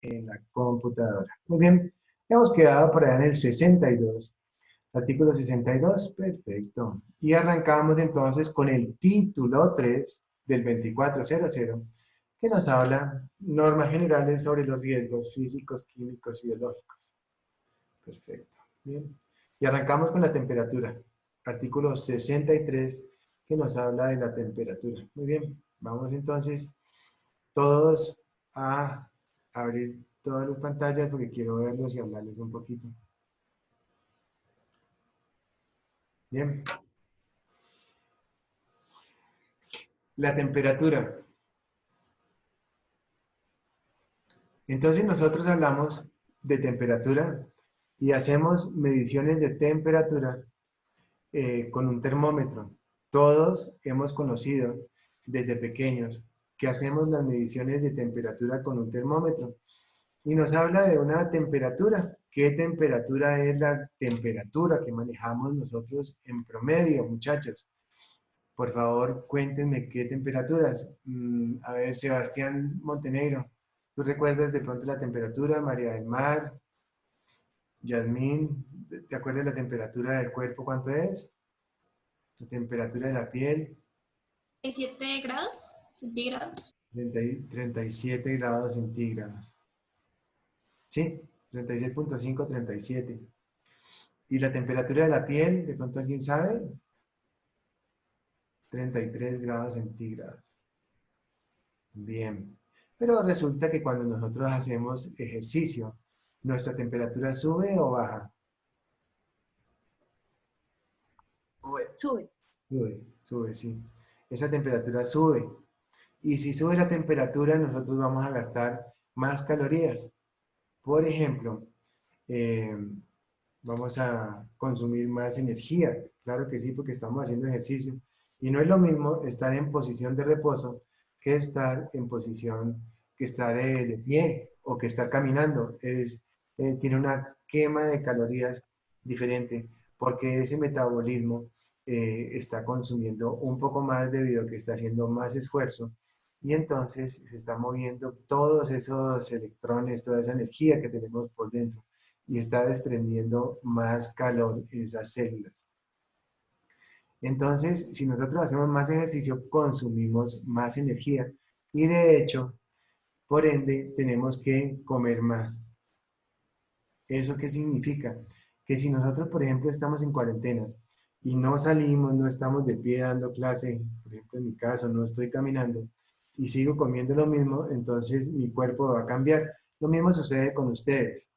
en la computadora. Muy bien, hemos quedado por allá en el 62. Artículo 62, perfecto. Y arrancamos entonces con el título 3 del 2400, que nos habla normas generales sobre los riesgos físicos, químicos y biológicos. Perfecto. Bien. Y arrancamos con la temperatura. Artículo 63, que nos habla de la temperatura. Muy bien. Vamos entonces todos a abrir todas las pantallas porque quiero verlos y hablarles un poquito. Bien. La temperatura. Entonces nosotros hablamos de temperatura y hacemos mediciones de temperatura con un termómetro. Todos hemos conocido desde pequeños que hacemos las mediciones de temperatura con un termómetro y nos habla de una temperatura. ¿Qué temperatura es la temperatura que manejamos nosotros en promedio, muchachos? Por favor, cuéntenme qué temperaturas. A ver, Sebastián Montenegro, ¿tú recuerdas de pronto la temperatura? María del Mar, Yasmín, ¿te acuerdas de la temperatura del cuerpo? ¿Cuánto es? La temperatura de la piel, 7 grados centígrados. 37 grados centígrados. Sí, 36.5, 37. ¿Y la temperatura de la piel? ¿De pronto alguien sabe? 33 grados centígrados. Bien. Pero resulta que cuando nosotros hacemos ejercicio, ¿nuestra temperatura sube o baja? Sube. Sube, sube, sí. Esa temperatura sube. Y si sube la temperatura, nosotros vamos a gastar más calorías. Por ejemplo, eh, vamos a consumir más energía. Claro que sí, porque estamos haciendo ejercicio. Y no es lo mismo estar en posición de reposo que estar en posición, que estar de pie o que estar caminando. Tiene una quema de calorías diferente porque ese metabolismo está consumiendo un poco más debido a que está haciendo más esfuerzo y entonces se está moviendo todos esos electrones, toda esa energía que tenemos por dentro y está desprendiendo más calor en esas células. Entonces, si nosotros hacemos más ejercicio, consumimos más energía y de hecho, por ende, tenemos que comer más. ¿Eso qué significa? Que si nosotros, por ejemplo, estamos en cuarentena y no salimos, no estamos de pie dando clase, por ejemplo, en mi caso, no estoy caminando y sigo comiendo lo mismo, entonces mi cuerpo va a cambiar. Lo mismo sucede con ustedes.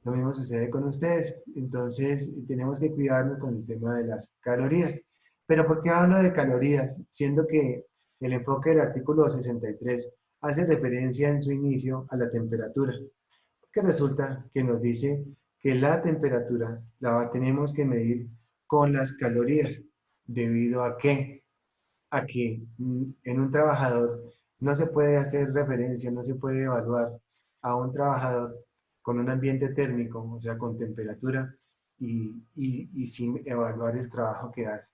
Lo mismo sucede con ustedes. Entonces, tenemos que cuidarnos con el tema de las calorías. Pero ¿por qué hablo de calorías? Siendo que el enfoque del artículo 63 hace referencia en su inicio a la temperatura. Que resulta que nos dice que la temperatura la tenemos que medir con las calorías. ¿Debido a qué? A que en un trabajador no se puede hacer referencia, no se puede evaluar a un trabajador con un ambiente térmico, o sea, con temperatura, y sin evaluar el trabajo que hace.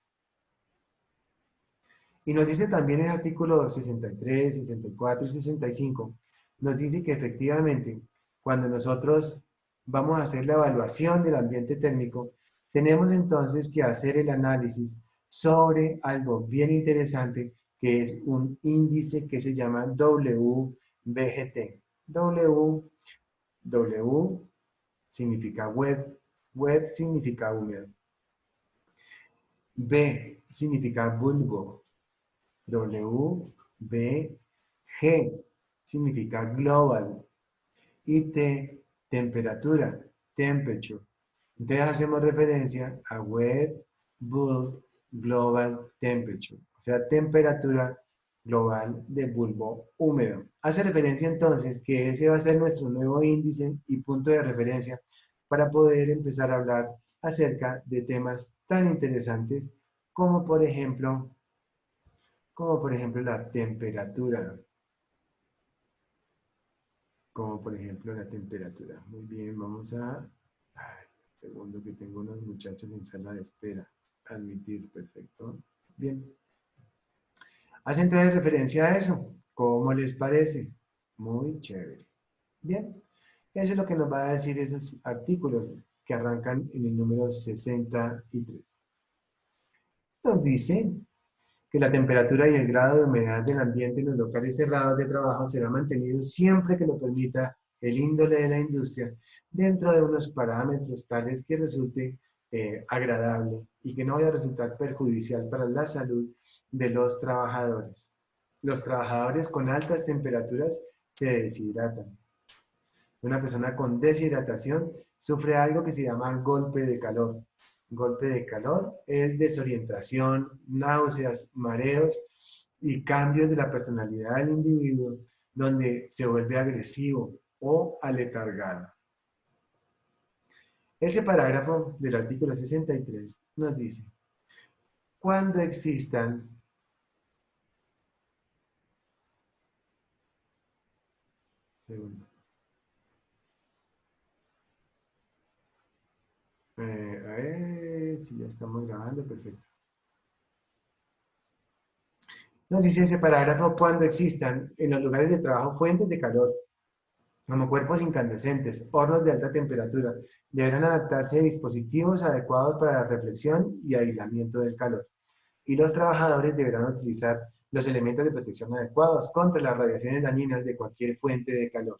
Y nos dice también el artículo 63, 64 y 65, nos dice que efectivamente, cuando nosotros vamos a hacer la evaluación del ambiente térmico, tenemos entonces que hacer el análisis sobre algo bien interesante, que es un índice que se llama WBGT. W significa wet, wet significa húmedo. B significa bulbo. W, B, G significa global y T, temperatura, temperature. Entonces hacemos referencia a wet, bulb, global temperature, o sea, temperatura global de bulbo húmedo. Hace referencia entonces que ese va a ser nuestro nuevo índice y punto de referencia para poder empezar a hablar acerca de temas tan interesantes como por ejemplo la temperatura, como por ejemplo la temperatura. Muy bien, vamos a... Ay, segundo que tengo unos muchachos en sala de espera. Admitir, perfecto. Bien. Hacen entonces referencia a eso. ¿Cómo les parece? Muy chévere. Bien, eso es lo que nos va a decir esos artículos que arrancan en el número 63. Nos dice que la temperatura y el grado de humedad del ambiente en los locales cerrados de trabajo será mantenido siempre que lo permita el índole de la industria, dentro de unos parámetros tales que resulte agradable y que no vaya a resultar perjudicial para la salud de los trabajadores. Los trabajadores con altas temperaturas se deshidratan. Una persona con deshidratación sufre algo que se llama golpe de calor. Golpe de calor es desorientación, náuseas, mareos y cambios de la personalidad del individuo, donde se vuelve agresivo o aletargado. Ese parágrafo del artículo 63 nos dice, cuando existan, segundo, a ver si ya estamos grabando, perfecto. Nos dice ese parágrafo, cuando existan en los lugares de trabajo fuentes de calor, como cuerpos incandescentes, hornos de alta temperatura, deberán adaptarse a dispositivos adecuados para la reflexión y aislamiento del calor. Y los trabajadores deberán utilizar los elementos de protección adecuados contra las radiaciones dañinas de cualquier fuente de calor.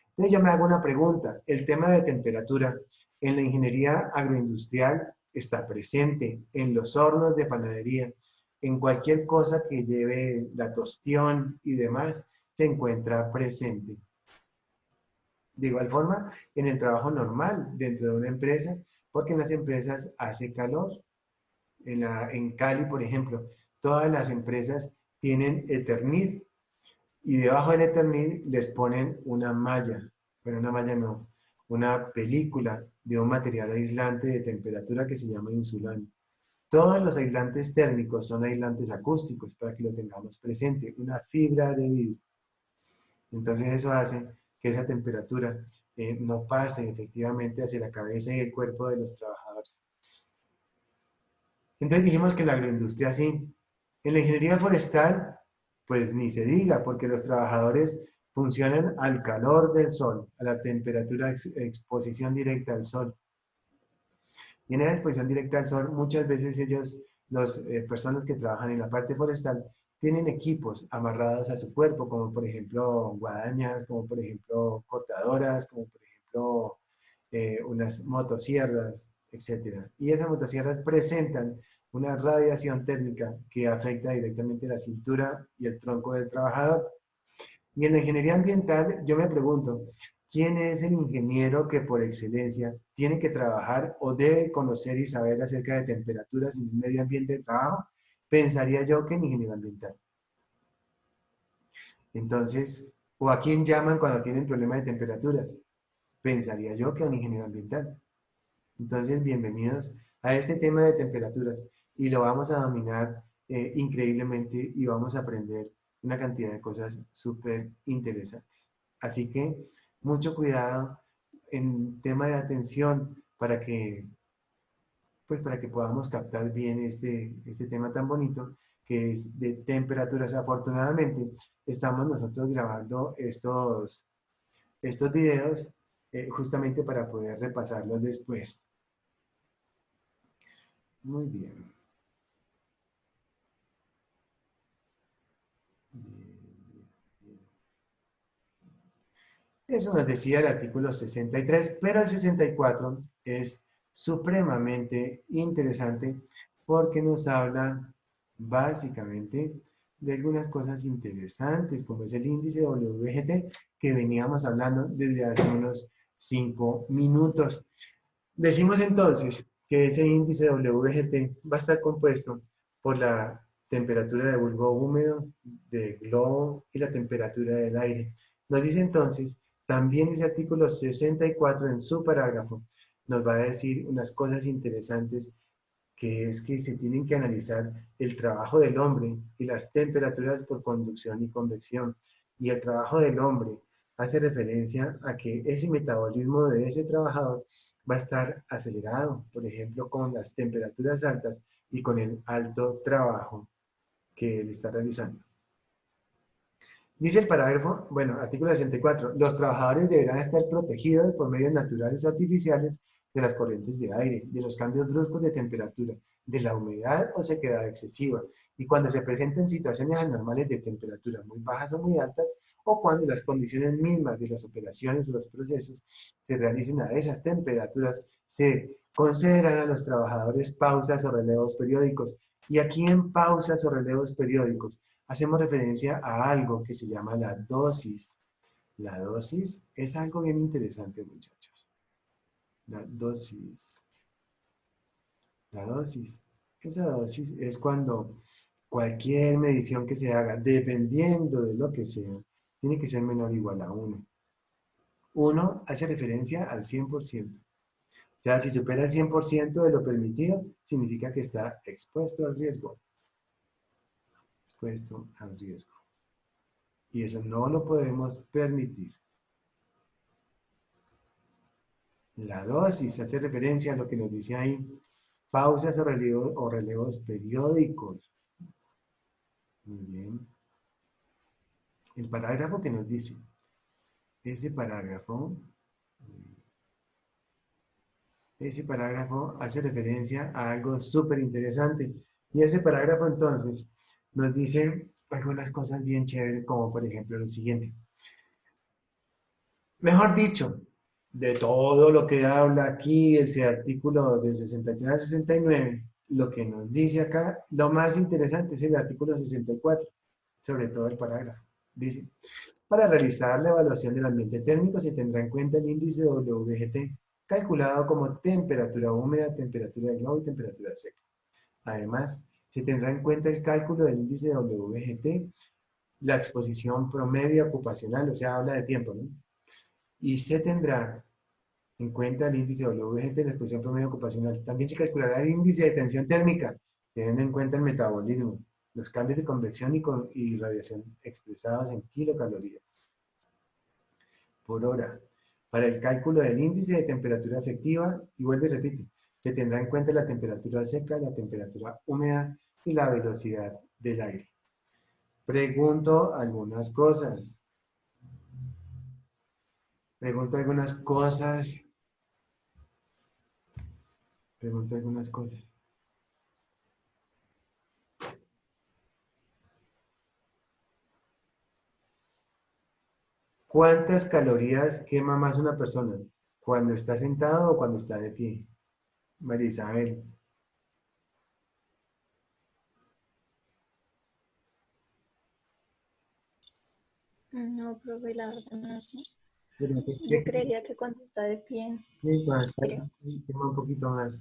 Entonces yo me hago una pregunta, el tema de temperatura en la ingeniería agroindustrial está presente, en los hornos de panadería, en cualquier cosa que lleve la tostión y demás, se encuentra presente. De igual forma, en el trabajo normal dentro de una empresa, porque en las empresas hace calor. En Cali, por ejemplo, todas las empresas tienen Eternit y debajo del Eternit les ponen una malla, bueno, una malla no, una película de un material aislante de temperatura que se llama insulano. Todos los aislantes térmicos son aislantes acústicos, para que lo tengamos presente, una fibra de vidrio. Entonces eso hace que esa temperatura no pase efectivamente hacia la cabeza y el cuerpo de los trabajadores. Entonces dijimos que en la agroindustria sí. En la ingeniería forestal, pues ni se diga, porque los trabajadores funcionan al calor del sol, a la temperatura de exposición directa al sol. Y en esa exposición directa al sol, muchas veces ellos, las personas que trabajan en la parte forestal, tienen equipos amarrados a su cuerpo, como por ejemplo guadañas, como por ejemplo cortadoras, como por ejemplo unas motosierras, etc. Y esas motosierras presentan una radiación térmica que afecta directamente la cintura y el tronco del trabajador. Y en la ingeniería ambiental, yo me pregunto, ¿quién es el ingeniero que por excelencia tiene que trabajar o debe conocer y saber acerca de temperaturas en un medio ambiente de trabajo? Pensaría yo que el ingeniero ambiental. Entonces, ¿o a quién llaman cuando tienen problemas de temperaturas? Pensaría yo que a un ingeniero ambiental. Entonces, bienvenidos a este tema de temperaturas y lo vamos a dominar increíblemente y vamos a aprender una cantidad de cosas súper interesantes. Así que mucho cuidado en tema de atención pues para que podamos captar bien este tema tan bonito que es de temperaturas. Afortunadamente, estamos nosotros grabando estos videos justamente para poder repasarlos después. Muy bien. Eso nos decía el artículo 63, pero el 64 es supremamente interesante porque nos habla básicamente de algunas cosas interesantes, como es el índice WGT que veníamos hablando desde hace unos 5 minutos. Decimos entonces que ese índice WGT va a estar compuesto por la temperatura de bulbo húmedo, de globo y la temperatura del aire. Nos dice entonces, también ese artículo 64 en su parágrafo nos va a decir unas cosas interesantes, que es que se tienen que analizar el trabajo del hombre y las temperaturas por conducción y convección. Y el trabajo del hombre hace referencia a que ese metabolismo de ese trabajador va a estar acelerado, por ejemplo, con las temperaturas altas y con el alto trabajo que él está realizando. Dice el parágrafo, bueno, artículo 64, los trabajadores deberán estar protegidos por medios naturales o artificiales de las corrientes de aire, de los cambios bruscos de temperatura, de la humedad o sequedad excesiva, y cuando se presenten situaciones anormales de temperatura muy bajas o muy altas, o cuando las condiciones mismas de las operaciones o los procesos se realicen a esas temperaturas, se concederán a los trabajadores pausas o relevos periódicos. Y aquí en pausas o relevos periódicos, hacemos referencia a algo que se llama la dosis. La dosis es algo bien interesante, muchachos. La dosis. La dosis. Esa dosis es cuando cualquier medición que se haga, dependiendo de lo que sea, tiene que ser menor o igual a 1. 1 hace referencia al 100%. O sea, si supera el 100% de lo permitido, significa que está expuesto al riesgo. Expuesto al riesgo. Y eso no lo podemos permitir. La dosis hace referencia a lo que nos dice ahí, pausas o relevos periódicos. Muy bien. El parágrafo que nos dice, ese parágrafo hace referencia a algo súper interesante. Y ese parágrafo entonces nos dice algunas cosas bien chéveres, como por ejemplo lo siguiente. Mejor dicho, de todo lo que habla aquí ese artículo del 63 al 69, lo que nos dice acá, lo más interesante es el artículo 64, sobre todo el parágrafo. Dice, para realizar la evaluación del ambiente térmico se tendrá en cuenta el índice WGT, calculado como temperatura húmeda, temperatura de globo y temperatura seca. Además, se tendrá en cuenta el cálculo del índice WGT, la exposición promedio ocupacional, o sea, habla de tiempo, ¿no? Y se tendrá en cuenta el índice WGT, la exposición promedio ocupacional. También se calculará el índice de tensión térmica, teniendo en cuenta el metabolismo, los cambios de convección y radiación expresados en kilocalorías por hora. Para el cálculo del índice de temperatura efectiva, y vuelve y repite, se tendrá en cuenta la temperatura seca, la temperatura húmeda y la velocidad del aire. Pregunto algunas cosas. Pregunto algunas cosas. Pregunto algunas cosas. ¿Cuántas calorías quema más una persona? ¿Cuando está sentado o cuando está de pie? María Isabel. No, profe, la verdad no sé. Pero, Yo creería que cuando está de pie, sí, cuando está de creo. pie, quema un poquito más.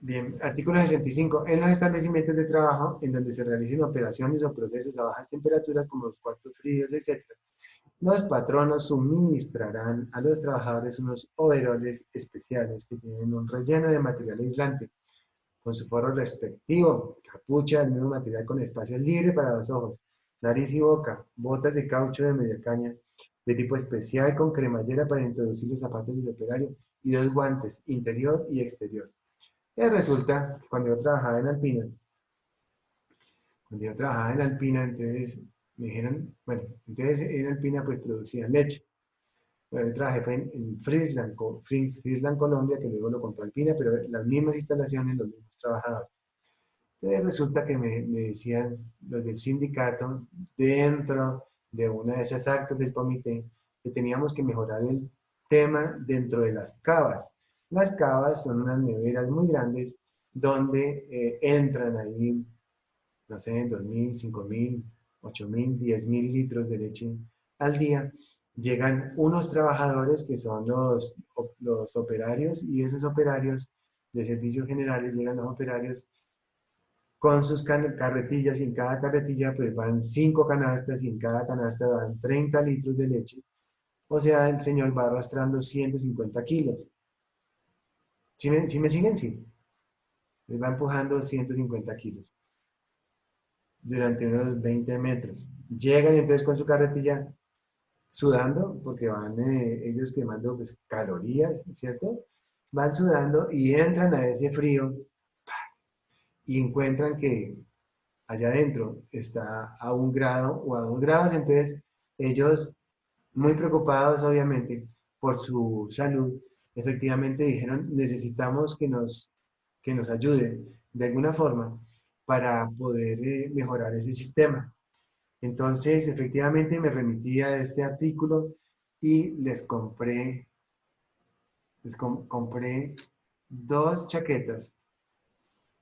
Bien, artículo 65. En los establecimientos de trabajo en donde se realicen operaciones o procesos a bajas temperaturas como los cuartos fríos, etc., los patronos suministrarán a los trabajadores unos overoles especiales que tienen un relleno de material aislante con su forro respectivo, capucha del mismo material con espacio libre para los ojos, nariz y boca, botas de caucho de media caña de tipo especial con cremallera para introducir los zapatos del operario y dos guantes, interior y exterior. Y resulta que cuando yo trabajaba en Alpina, entonces me dijeron, bueno, entonces en Alpina pues producían leche. Bueno, yo trabajé fue en Friesland, Friesland, Colombia, que luego lo compró Alpina, pero las mismas instalaciones, los mismos trabajadores. Entonces resulta que me decían los del sindicato, dentro de una de esas actas del comité, que teníamos que mejorar el tema dentro de las cavas. Las cavas son unas neveras muy grandes donde entran ahí, no sé, 2.000, 5.000, 8.000, 10.000 litros de leche al día. Llegan unos trabajadores que son los operarios y esos operarios de servicios generales, llegan los operarios con sus carretillas y en cada carretilla pues van 5 canastas y en cada canasta van 30 litros de leche. O sea, el señor va arrastrando 150 kilos. ¿Sí me siguen? Sí. Les va empujando 150 kilos durante unos 20 metros. Llegan entonces con su carretilla sudando, porque van ellos quemando pues, calorías, ¿cierto? Van sudando y entran a ese frío y encuentran que allá adentro está a 1 grado o a 2 grados, entonces ellos, muy preocupados obviamente por su salud, efectivamente dijeron, necesitamos que nos ayuden de alguna forma para poder mejorar ese sistema. Entonces, efectivamente me remití a este artículo y compré 2 chaquetas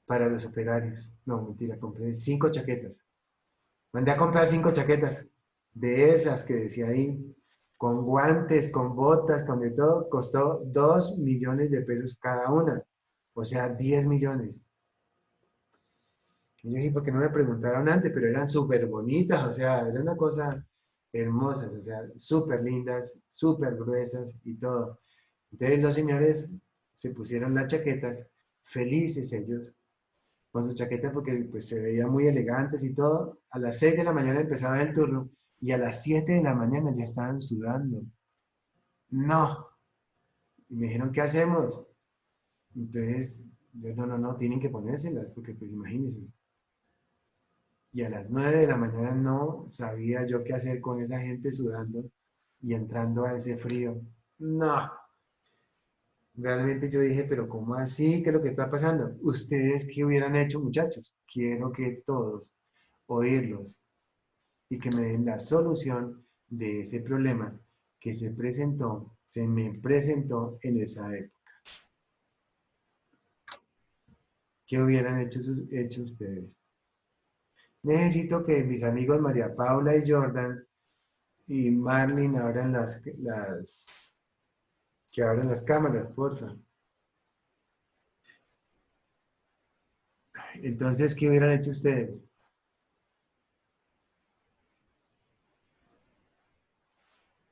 para los operarios. No, mentira, compré 5 chaquetas. Mandé a comprar 5 chaquetas de esas que decía ahí, con guantes, con botas, con de todo, costó 2 millones de pesos cada una, o sea, 10 millones. Y yo dije, ¿por qué no me preguntaron antes? Pero eran súper bonitas, o sea, era una cosa hermosa, o sea, súper lindas, súper gruesas y todo. Entonces los señores se pusieron las chaquetas, felices ellos, con su chaqueta porque pues se veían muy elegantes y todo. A las 6 de la mañana empezaba el turno y a las 7 de la mañana ya estaban sudando. No. Y me dijeron, ¿qué hacemos? Entonces, yo, no, no, no, tienen que ponérselas porque pues imagínense. Y a las 9 de la mañana no sabía yo qué hacer con esa gente sudando y entrando a ese frío. No. Realmente yo dije, pero ¿cómo así? ¿Qué es lo que está pasando? ¿Ustedes qué hubieran hecho, muchachos? Quiero que todos oírlos y que me den la solución de ese problema que se me presentó en esa época. ¿Qué hubieran hecho ustedes? Necesito que mis amigos María Paula y Jordan y Marlene abran que abran las cámaras, porfa. Entonces, ¿qué hubieran hecho ustedes?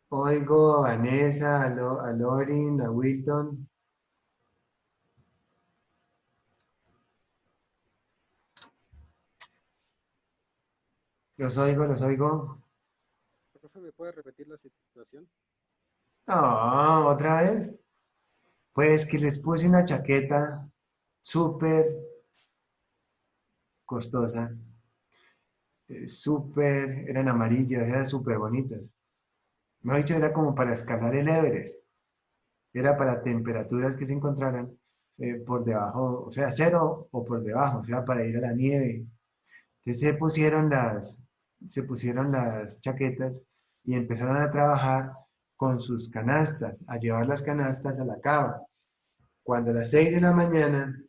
Oigo a Vanessa, a Lorin, a Wilton. Los oigo, los oigo. Profe, ¿me puede repetir la situación? Ah, ¿otra vez? Pues que les puse una chaqueta súper costosa, eran amarillas, eran súper bonitas. Mejor dicho, era como para escalar el Everest. Era para temperaturas que se encontraran por debajo, o sea, cero o por debajo, o sea, para ir a la nieve. Entonces se pusieron las chaquetas y empezaron a trabajar con sus canastas, a llevar las canastas a la cava. Cuando a las 6 de la mañana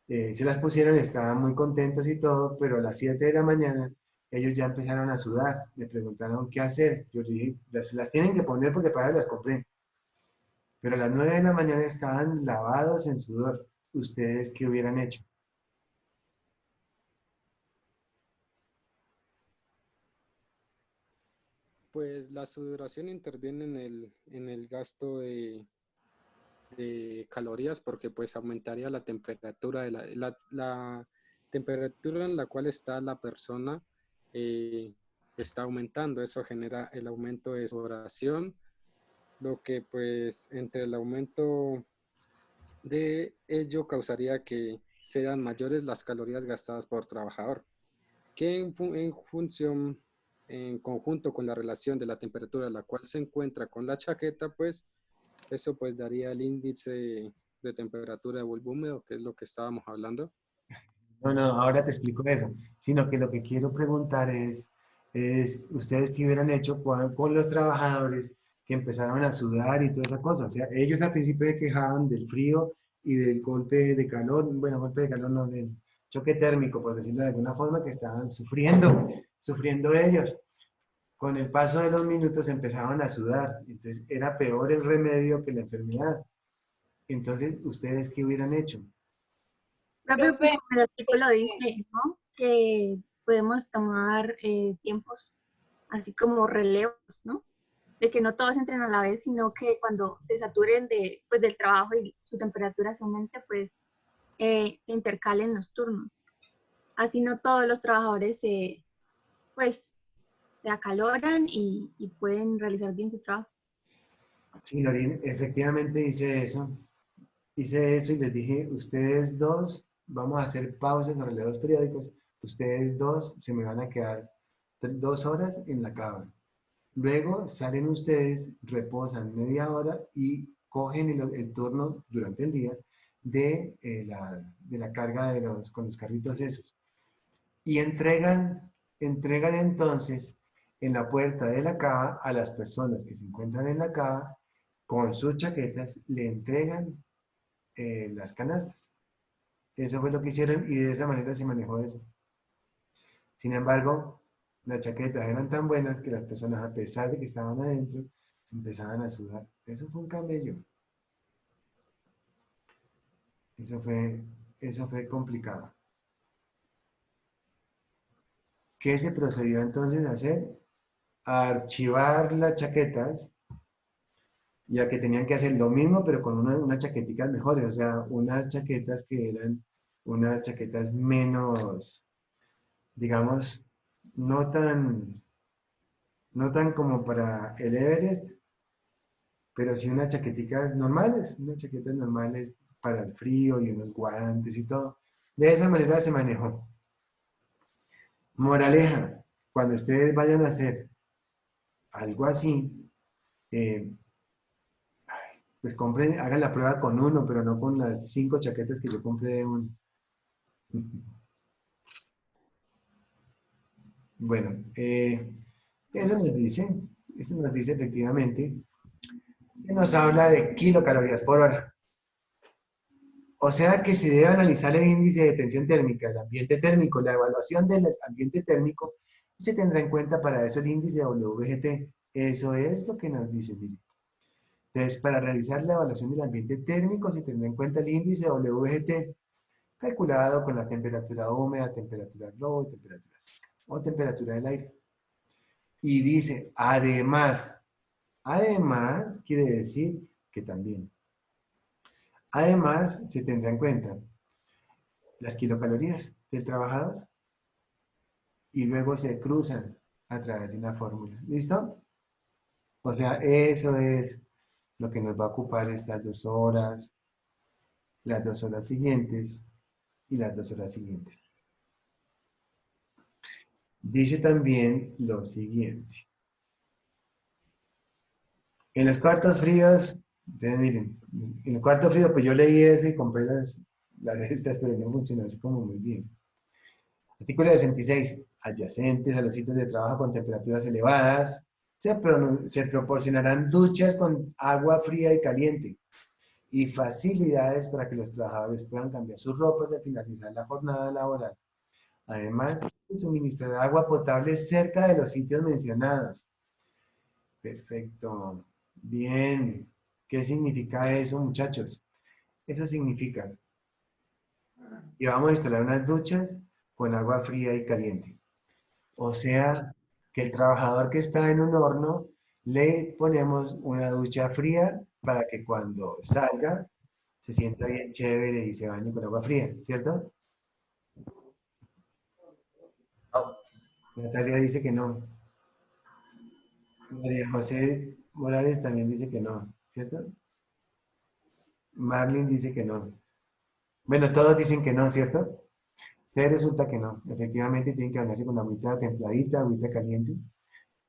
se las pusieron, estaban muy contentos y todo, pero a las 7 de la mañana ellos ya empezaron a sudar. Me preguntaron qué hacer. Yo les dije, las tienen que poner porque para eso las compré. Pero a las 9 de la mañana estaban lavados en sudor. ¿Ustedes qué hubieran hecho? Pues la sudoración interviene en el gasto de calorías porque pues aumentaría la temperatura la temperatura en la cual está la persona eh, está aumentando. Eso genera el aumento de sudoración, lo que pues entre el aumento de ello causaría que sean mayores las calorías gastadas por trabajador, que en función, en conjunto con la relación de la temperatura a la cual se encuentra con la chaqueta, pues eso pues daría el índice de temperatura de bulbo húmedo, que es lo que estábamos hablando. No, no, ahora te explico eso. Sino que lo que quiero preguntar es ¿ustedes qué hubieran hecho con los trabajadores que empezaron a sudar y toda esa cosa? O sea, ellos al principio se quejaban del frío y del golpe de calor, bueno, golpe de calor no, del choque térmico, por decirlo de alguna forma, que estaban sufriendo ellos. Con el paso de los minutos empezaban a sudar, entonces era peor el remedio que la enfermedad. Entonces, ¿ustedes qué hubieran hecho? Profe, pues el artículo dice, ¿no? Que podemos tomar tiempos así como relevos, ¿no? De que no todos entren a la vez, sino que cuando se saturen pues, del trabajo y su temperatura se aumente, pues se intercalen los turnos. Así no todos los trabajadores pues, se acaloran y pueden realizar bien su trabajo. Sí, Lorín, efectivamente hice eso y les dije, ustedes dos, vamos a hacer pausas en relevos periódicos, ustedes dos se me van a quedar 2 horas en la cama. Luego salen ustedes, reposan media hora y cogen el turno durante el día de la carga con los carritos esos. Y entregan entonces en la puerta de la cava a las personas que se encuentran en la cava con sus chaquetas, le entregan las canastas. Eso fue lo que hicieron y de esa manera se manejó eso. Sin embargo, las chaquetas eran tan buenas que las personas, a pesar de que estaban adentro, empezaban a sudar. Eso fue un camello. Eso fue complicado. ¿Qué se procedió entonces a hacer? A archivar las chaquetas, ya que tenían que hacer lo mismo, pero con unas chaqueticas mejores, o sea, unas chaquetas que eran unas chaquetas menos, digamos, no tan, no tan como para el Everest, pero sí unas chaquetas normales para el frío y unos guantes y todo. De esa manera se manejó. Moraleja, cuando ustedes vayan a hacer algo así, eh, pues compren, hagan la prueba con uno, pero no con las 5 chaquetas que yo compré de uno. Bueno, eso eso nos dice efectivamente, que nos habla de kilocalorías por hora. O sea que se debe analizar el índice de tensión térmica, el ambiente térmico, la evaluación del ambiente térmico, y se tendrá en cuenta para eso el índice de WGT. Eso es lo que nos dice, mire. Entonces, para realizar la evaluación del ambiente térmico se tendrá en cuenta el índice de WGT, calculado con la temperatura húmeda, temperatura globo y temperatura seca, o temperatura del aire. Y dice, además quiere decir que también. Además, se tendrá en cuenta las kilocalorías del trabajador y luego se cruzan a través de una fórmula. ¿Listo? O sea, eso es lo que nos va a ocupar estas 2 horas, las 2 horas siguientes y las 2 horas siguientes. Dice también lo siguiente. En los cuartos fríos, ustedes miren, en el cuarto frío, pues yo leí eso y compré las de estas, pero no funcionó así como muy bien. Artículo 66. Adyacentes a los sitios de trabajo con temperaturas elevadas, se proporcionarán duchas con agua fría y caliente y facilidades para que los trabajadores puedan cambiar sus ropas al finalizar la jornada laboral. Además, se suministrará agua potable cerca de los sitios mencionados. Perfecto. Bien. ¿Qué significa eso, muchachos? Eso significa que vamos a instalar unas duchas con agua fría y caliente. O sea, que el trabajador que está en un horno, le ponemos una ducha fría para que cuando salga se sienta bien chévere y se bañe con agua fría, ¿cierto? Natalia dice que no. María José Morales también dice que no, ¿cierto? Marlene dice que no. Bueno, todos dicen que no, ¿cierto? Entonces resulta que no. Efectivamente tienen que bañarse con agüita templadita, agüita caliente,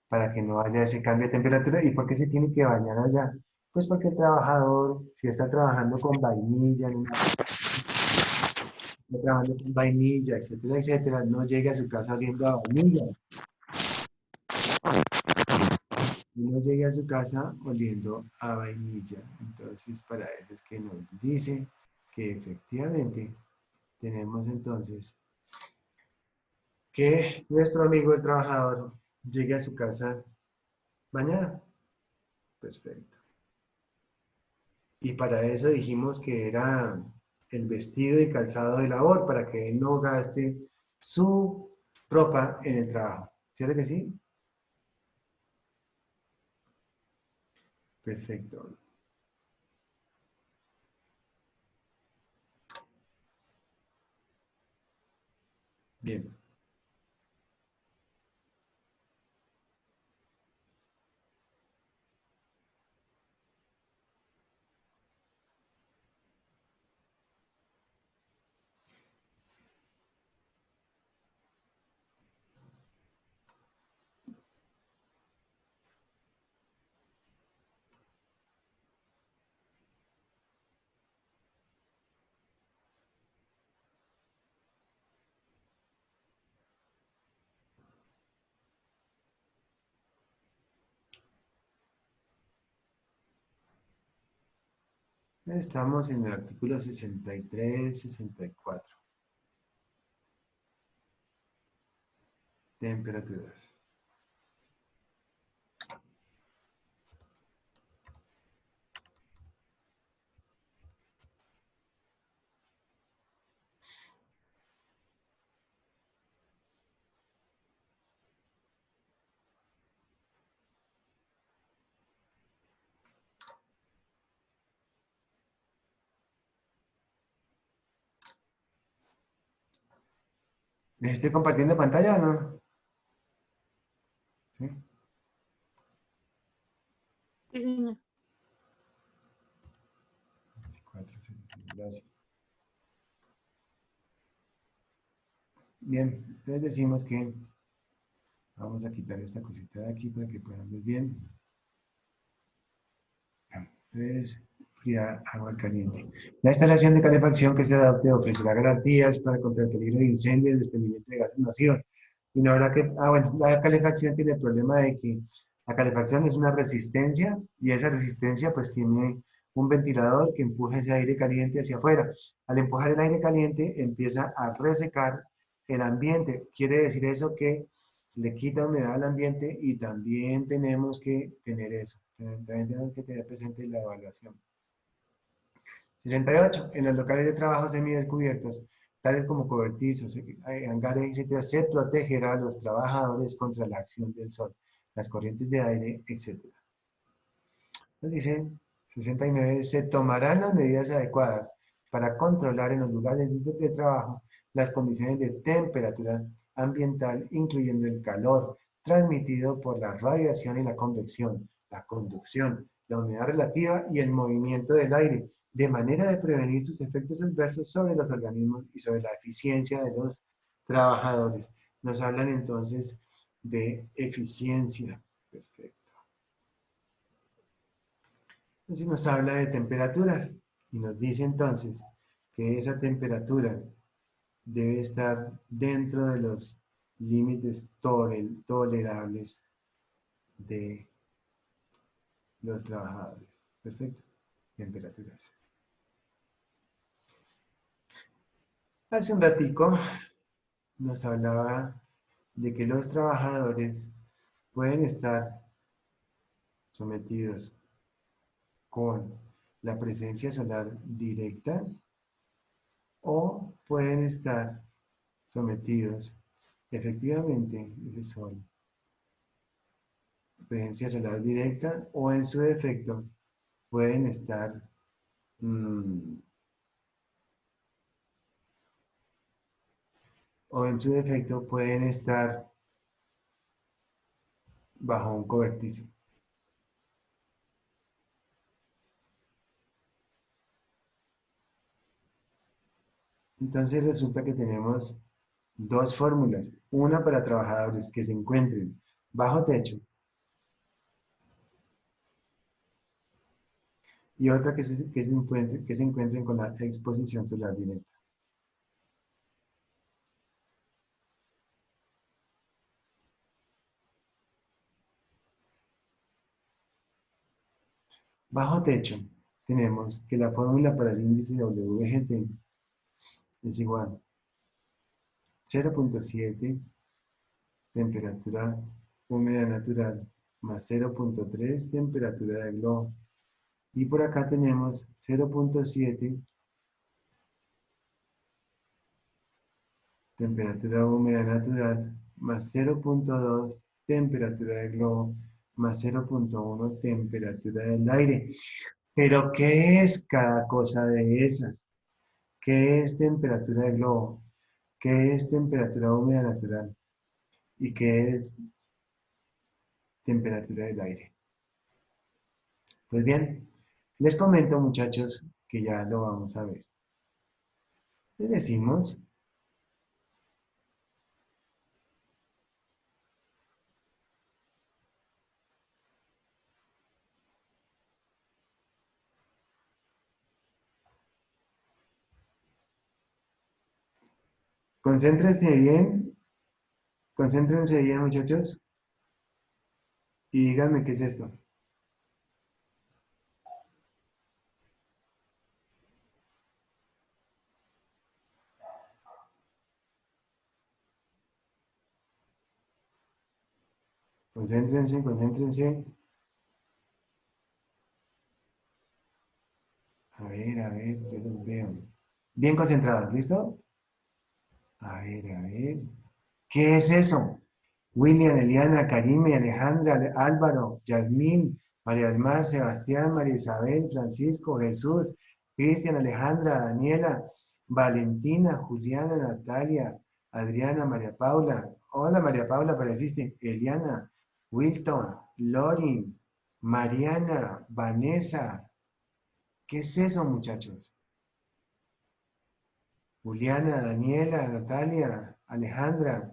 para que no haya ese cambio de temperatura. ¿Y por qué se tiene que bañar allá? Pues porque el trabajador, si está trabajando con vainilla, está trabajando con vainilla, etcétera, etcétera, no llegue a su casa oliendo a vainilla. No llegue a su casa oliendo a vainilla. Entonces, para eso es que nos dice que efectivamente tenemos entonces que nuestro amigo el trabajador llegue a su casa bañado. Perfecto. Y para eso dijimos que era el vestido y calzado de labor, para que él no gaste su ropa en el trabajo. ¿Cierto que sí? Perfecto. Bien. Estamos en el artículo 63, 64. Temperaturas. ¿Les estoy compartiendo pantalla o no? ¿Sí? Sí, señor. 4, 6, gracias. Bien, entonces decimos que vamos a quitar esta cosita de aquí para que puedan ver bien. Entonces, fría, agua caliente. La instalación de calefacción que se adapte ofrecerá garantías para contra el peligro de incendio y desprendimiento de gases nocivos. Y no habrá que, bueno, la calefacción tiene el problema de que la calefacción es una resistencia y esa resistencia pues tiene un ventilador que empuja ese aire caliente hacia afuera. Al empujar el aire caliente empieza a resecar el ambiente. Quiere decir eso que le quita humedad al ambiente y también tenemos que tener eso. También tenemos que tener presente la evaluación. 68. En los locales de trabajo semidescubiertos, tales como cobertizos, hangares, etc., se protegerá a los trabajadores contra la acción del sol, las corrientes de aire, etc. Nos dice 69. Se tomarán las medidas adecuadas para controlar en los lugares de trabajo las condiciones de temperatura ambiental, incluyendo el calor transmitido por la radiación y la convección, la conducción, la humedad relativa y el movimiento del aire, de manera de prevenir sus efectos adversos sobre los organismos y sobre la eficiencia de los trabajadores. Nos hablan entonces de eficiencia. Perfecto. Entonces nos habla de temperaturas y nos dice entonces que esa temperatura debe estar dentro de los límites tolerables de los trabajadores. Perfecto. Temperaturas. Hace un ratico nos hablaba de que los trabajadores pueden estar sometidos con la presencia solar directa o pueden estar sometidos efectivamente ese sol, presencia solar directa o en su defecto pueden estar o en su defecto pueden estar bajo un cobertizo. Entonces resulta que tenemos dos fórmulas, una para trabajadores que se encuentren bajo techo y otra que se encuentren con la exposición solar directa. Bajo techo tenemos que la fórmula para el índice WGT es igual a 0.7 temperatura húmeda natural más 0.3 temperatura del globo. Y por acá tenemos 0.7 temperatura húmeda natural más 0.2 temperatura del globo más 0.1 temperatura del aire. Pero ¿qué es cada cosa de esas? ¿Qué es temperatura del globo? ¿Qué es temperatura húmeda natural? ¿Y qué es temperatura del aire? Pues bien, les comento, muchachos, que ya lo vamos a ver. Les decimos, concéntrense bien, muchachos, y díganme qué es esto. Concéntrense, concéntrense. A ver, yo los veo. Bien concentrados, ¿listo? A ver. ¿Qué es eso? William, Eliana, Karime, Alejandra, Álvaro, Yasmín, María del Mar, Sebastián, María Isabel, Francisco, Jesús, Cristian, Alejandra, Daniela, Valentina, Juliana, Natalia, Adriana, María Paula. Hola María Paula, apareciste. Eliana, Wilton, Lorin, Mariana, Vanessa. ¿Qué es eso, muchachos? Juliana, Daniela, Natalia, Alejandra,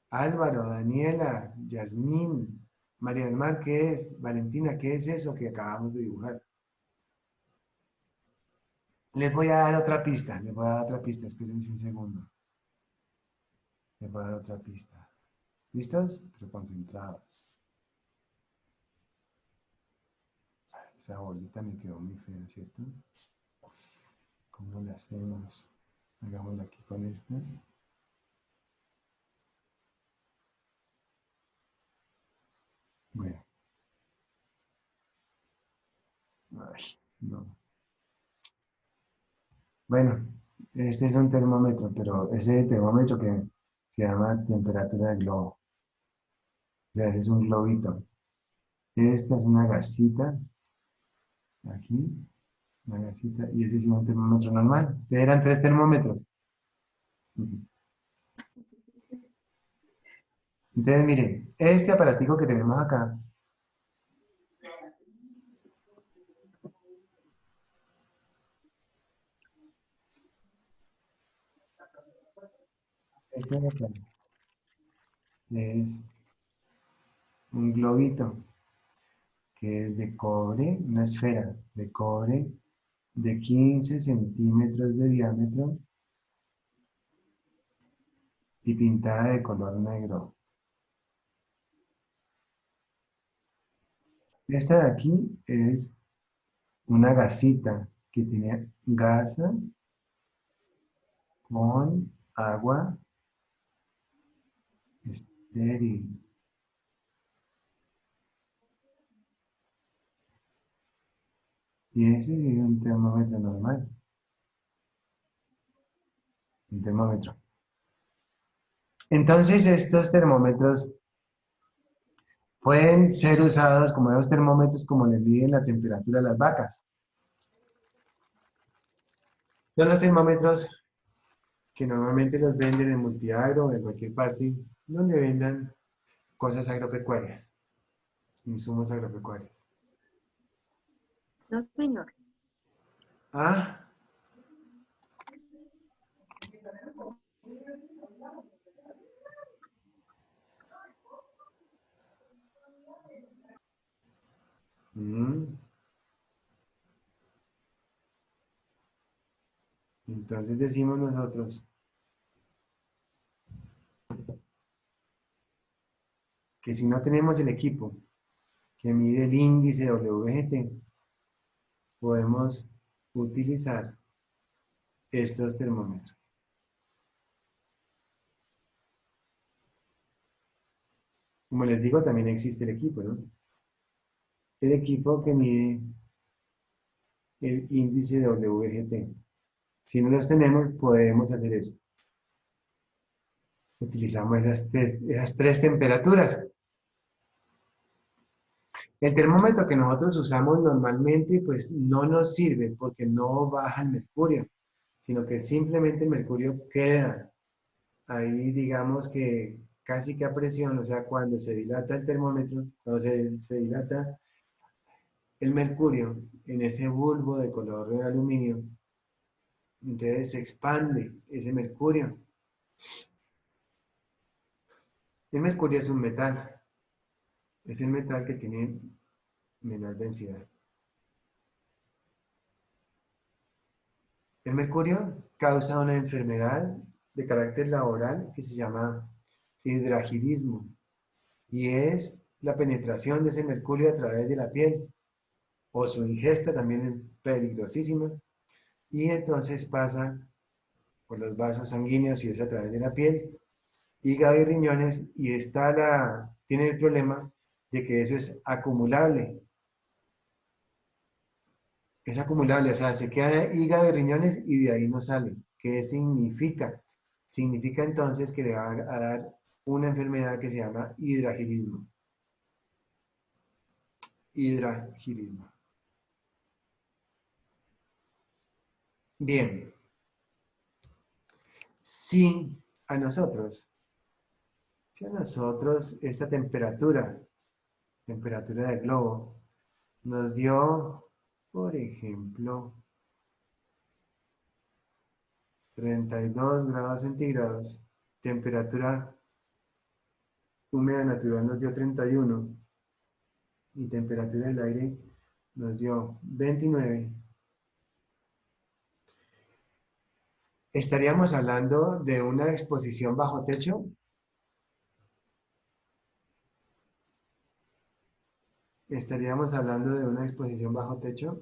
Álvaro, Daniela, Yasmín, María del Mar, ¿qué es? Valentina, ¿qué es eso que acabamos de dibujar? Les voy a dar otra pista, espérense un segundo. Les voy a dar otra pista. ¿Listos? Pero concentrados. Esa bolita me quedó muy fea, ¿cierto? ¿Cómo la hacemos? Hagámosla aquí con esta. Bueno. Ay, no. Bueno, este es un termómetro, pero ese termómetro que se llama temperatura del globo. O sea, ese es un globito. Esta es una gasita, aquí, una gasita, y ese es un termómetro normal. Eran 3 termómetros. Entonces, miren, este aparatico que tenemos acá, este de acá, es un globito que es de cobre, una esfera de cobre de 15 centímetros de diámetro y pintada de color negro. Esta de aquí es una gasita que tiene gasa con agua estéril. Y ese es un termómetro normal. Un termómetro. Entonces, estos termómetros pueden ser usados como los termómetros como les miden la temperatura de las vacas. Son los termómetros que normalmente los venden en Multiagro o en cualquier parte donde vendan cosas agropecuarias, insumos agropecuarios. No, señor. Ah, entonces decimos nosotros que si no tenemos el equipo que mide el índice WGT, podemos utilizar estos termómetros. Como les digo, también existe el equipo, ¿no? El equipo que mide el índice WGT. Si no los tenemos, podemos hacer esto. Utilizamos esas tres temperaturas. El termómetro que nosotros usamos normalmente, pues no nos sirve porque no baja el mercurio, sino que simplemente el mercurio queda ahí, digamos que casi que a presión, o sea, cuando se dilata el termómetro, cuando se dilata el mercurio en ese bulbo de color de aluminio, entonces se expande ese mercurio. El mercurio es un metal, es el metal que tiene menor densidad. El mercurio causa una enfermedad de carácter laboral que se llama hidragilismo y es la penetración de ese mercurio a través de la piel o su ingesta también es peligrosísima y entonces pasa por los vasos sanguíneos y es a través de la piel, hígado y riñones y tiene el problema de que eso es acumulable. Es acumulable, o sea, se queda hígado y riñones y de ahí no sale. ¿Qué significa? Significa entonces que le va a dar una enfermedad que se llama hidragilismo. Hidragilismo. Bien. Si a nosotros, esta temperatura del globo, nos dio, por ejemplo, 32 grados centígrados, temperatura húmeda natural nos dio 31 y temperatura del aire nos dio 29. ¿Estaríamos hablando de una exposición bajo techo? ¿Estaríamos hablando de una exposición bajo techo?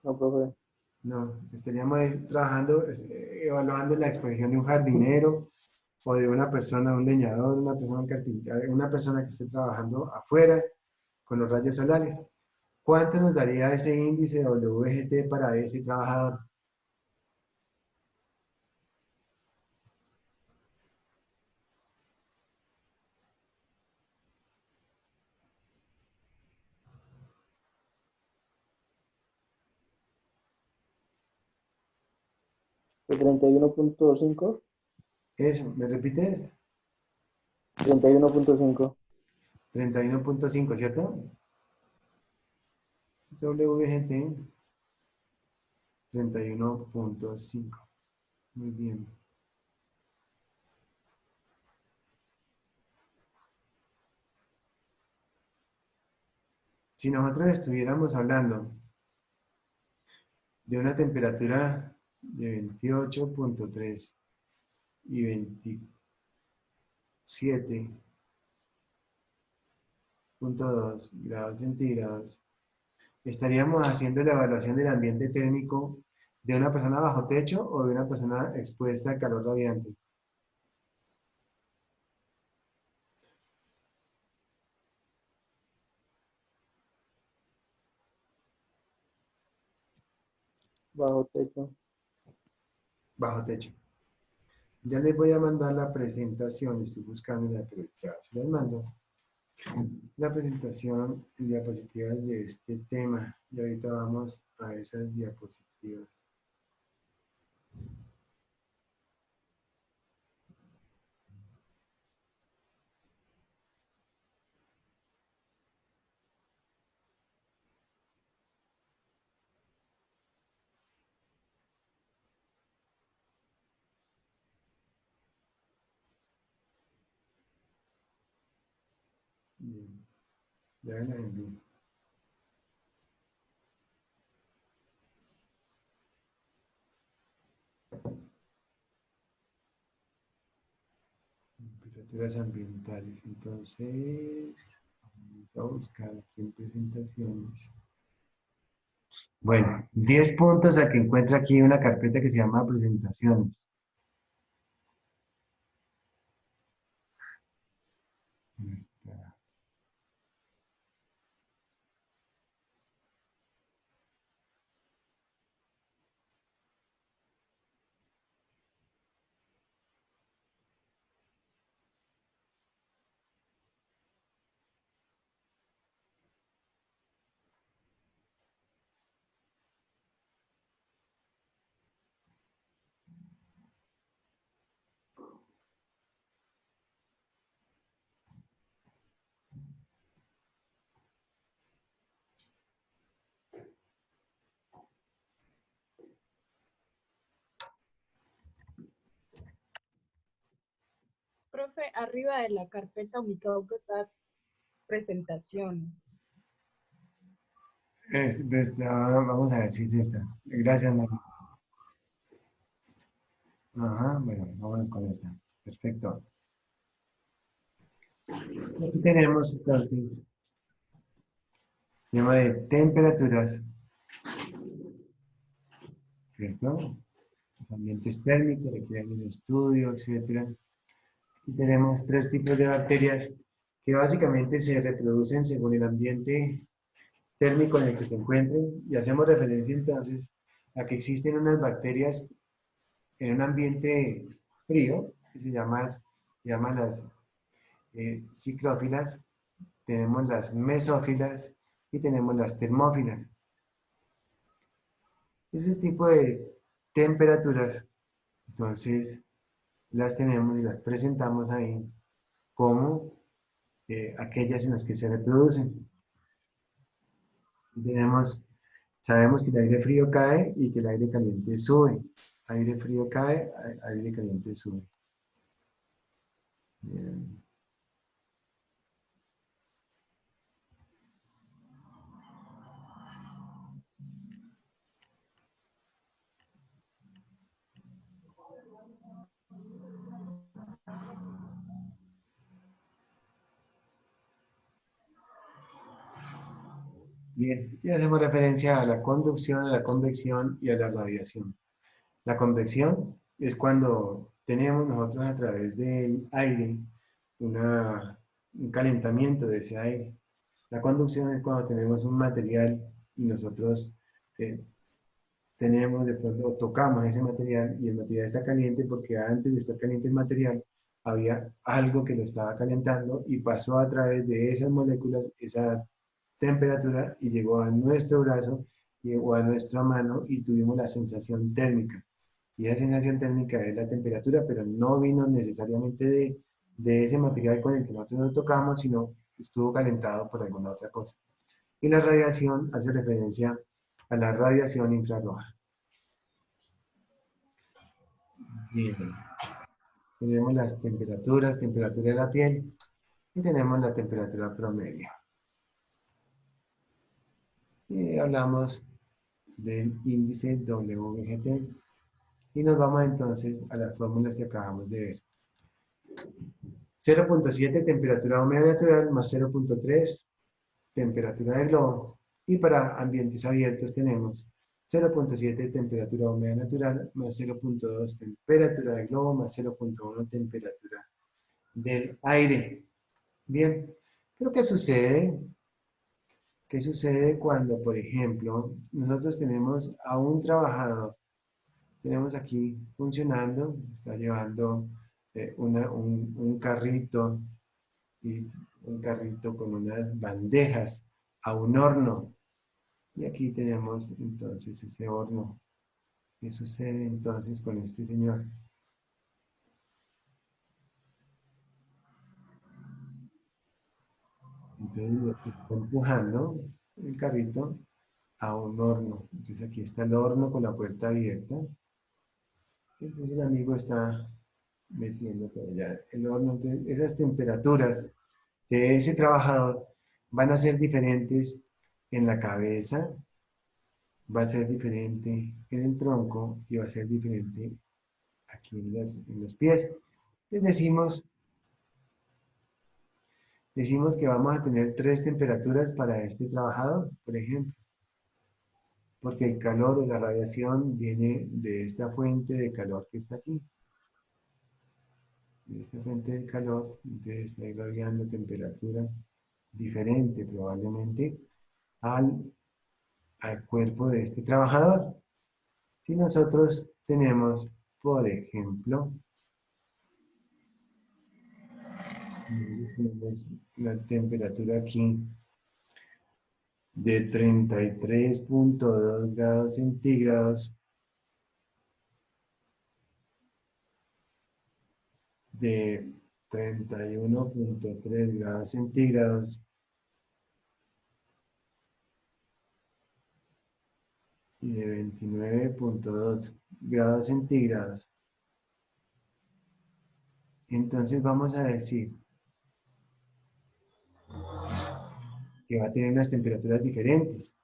No, profe. No, estaríamos trabajando, evaluando la exposición de un jardinero o de una persona, un leñador, una persona carpintero, una persona que esté trabajando afuera con los rayos solares. ¿Cuánto nos daría ese índice WGT para ese trabajador? ¿De 31.5? Eso, ¿me repites? 31.5. 31.5, ¿cierto? WGT 31.5. Muy bien. Si nosotros estuviéramos hablando de una temperatura de 28.3 y 27.2 grados centígrados, estaríamos haciendo la evaluación del ambiente térmico de una persona bajo techo o de una persona expuesta al calor radiante. Bajo techo. Bajo techo. Ya les voy a mandar la presentación, estoy buscándola, pero ya se las mando. La presentación en diapositivas de este tema. Y ahorita vamos a esas diapositivas. Bien, ya las envío. Temperaturas ambientales. Entonces, vamos a buscar aquí en presentaciones. Bueno, 10 puntos a que encuentre aquí una carpeta que se llama presentaciones. Ahí está. Profe, arriba de la carpeta ubicado que está presentación. Vamos a ver si es esta. Gracias, Mari. Ajá, bueno, vámonos con esta. Perfecto. Aquí tenemos entonces tema de temperaturas, ¿cierto? Los ambientes térmicos, requieren un estudio, etcétera. Y tenemos tres tipos de bacterias que básicamente se reproducen según el ambiente térmico en el que se encuentren. Y hacemos referencia entonces a que existen unas bacterias en un ambiente frío, que llaman las ciclófilas, tenemos las mesófilas y tenemos las termófilas. Ese tipo de temperaturas, entonces, las tenemos y las presentamos ahí como aquellas en las que se reproducen. Tenemos, sabemos que el aire frío cae y que el aire caliente sube. Aire frío cae, aire caliente sube. Bien. Bien, y hacemos referencia a la conducción, a la convección y a la radiación. La convección es cuando tenemos nosotros a través del aire un calentamiento de ese aire. La conducción es cuando tenemos un material y nosotros eh, tenemos de pronto, o tocamos ese material y el material está caliente porque antes de estar caliente el material había algo que lo estaba calentando y pasó a través de esas moléculas, esa temperatura y llegó a nuestro brazo o a nuestra mano y tuvimos la sensación térmica. Y esa sensación térmica es la temperatura, pero no vino necesariamente de ese material con el que nosotros lo tocamos, sino estuvo calentado por alguna otra cosa. Y la radiación hace referencia a la radiación infrarroja. Bien. Tenemos las temperaturas, temperatura de la piel y tenemos la temperatura promedio. Y hablamos del índice WGT y nos vamos entonces a las fórmulas que acabamos de ver. 0.7 temperatura húmeda natural más 0.3 temperatura del globo. Y para ambientes abiertos tenemos 0.7 temperatura húmeda natural más 0.2 temperatura del globo más 0.1 temperatura del aire. Bien, pero ¿qué sucede? ¿Qué sucede cuando, por ejemplo, nosotros tenemos a un trabajador? Tenemos aquí funcionando, está llevando un carrito y un carrito con unas bandejas a un horno. Y aquí tenemos entonces ese horno. ¿Qué sucede entonces con este señor? Entonces está empujando el carrito a un horno. Entonces aquí está el horno con la puerta abierta. Entonces el amigo está metiendo por allá el horno. Entonces esas temperaturas de ese trabajador van a ser diferentes en la cabeza, va a ser diferente en el tronco y va a ser diferente aquí en los pies. Les decimos que vamos a tener tres temperaturas para este trabajador, por ejemplo, porque el calor o la radiación viene de esta fuente de calor que está aquí. De esta fuente de calor, entonces está irradiando temperatura diferente probablemente al cuerpo de este trabajador. Si nosotros tenemos, por ejemplo, tenemos la temperatura aquí de 33.2 grados centígrados, de 31.3 grados centígrados y de 29.2 grados centígrados. Entonces vamos a decir que va a tener unas temperaturas diferentes,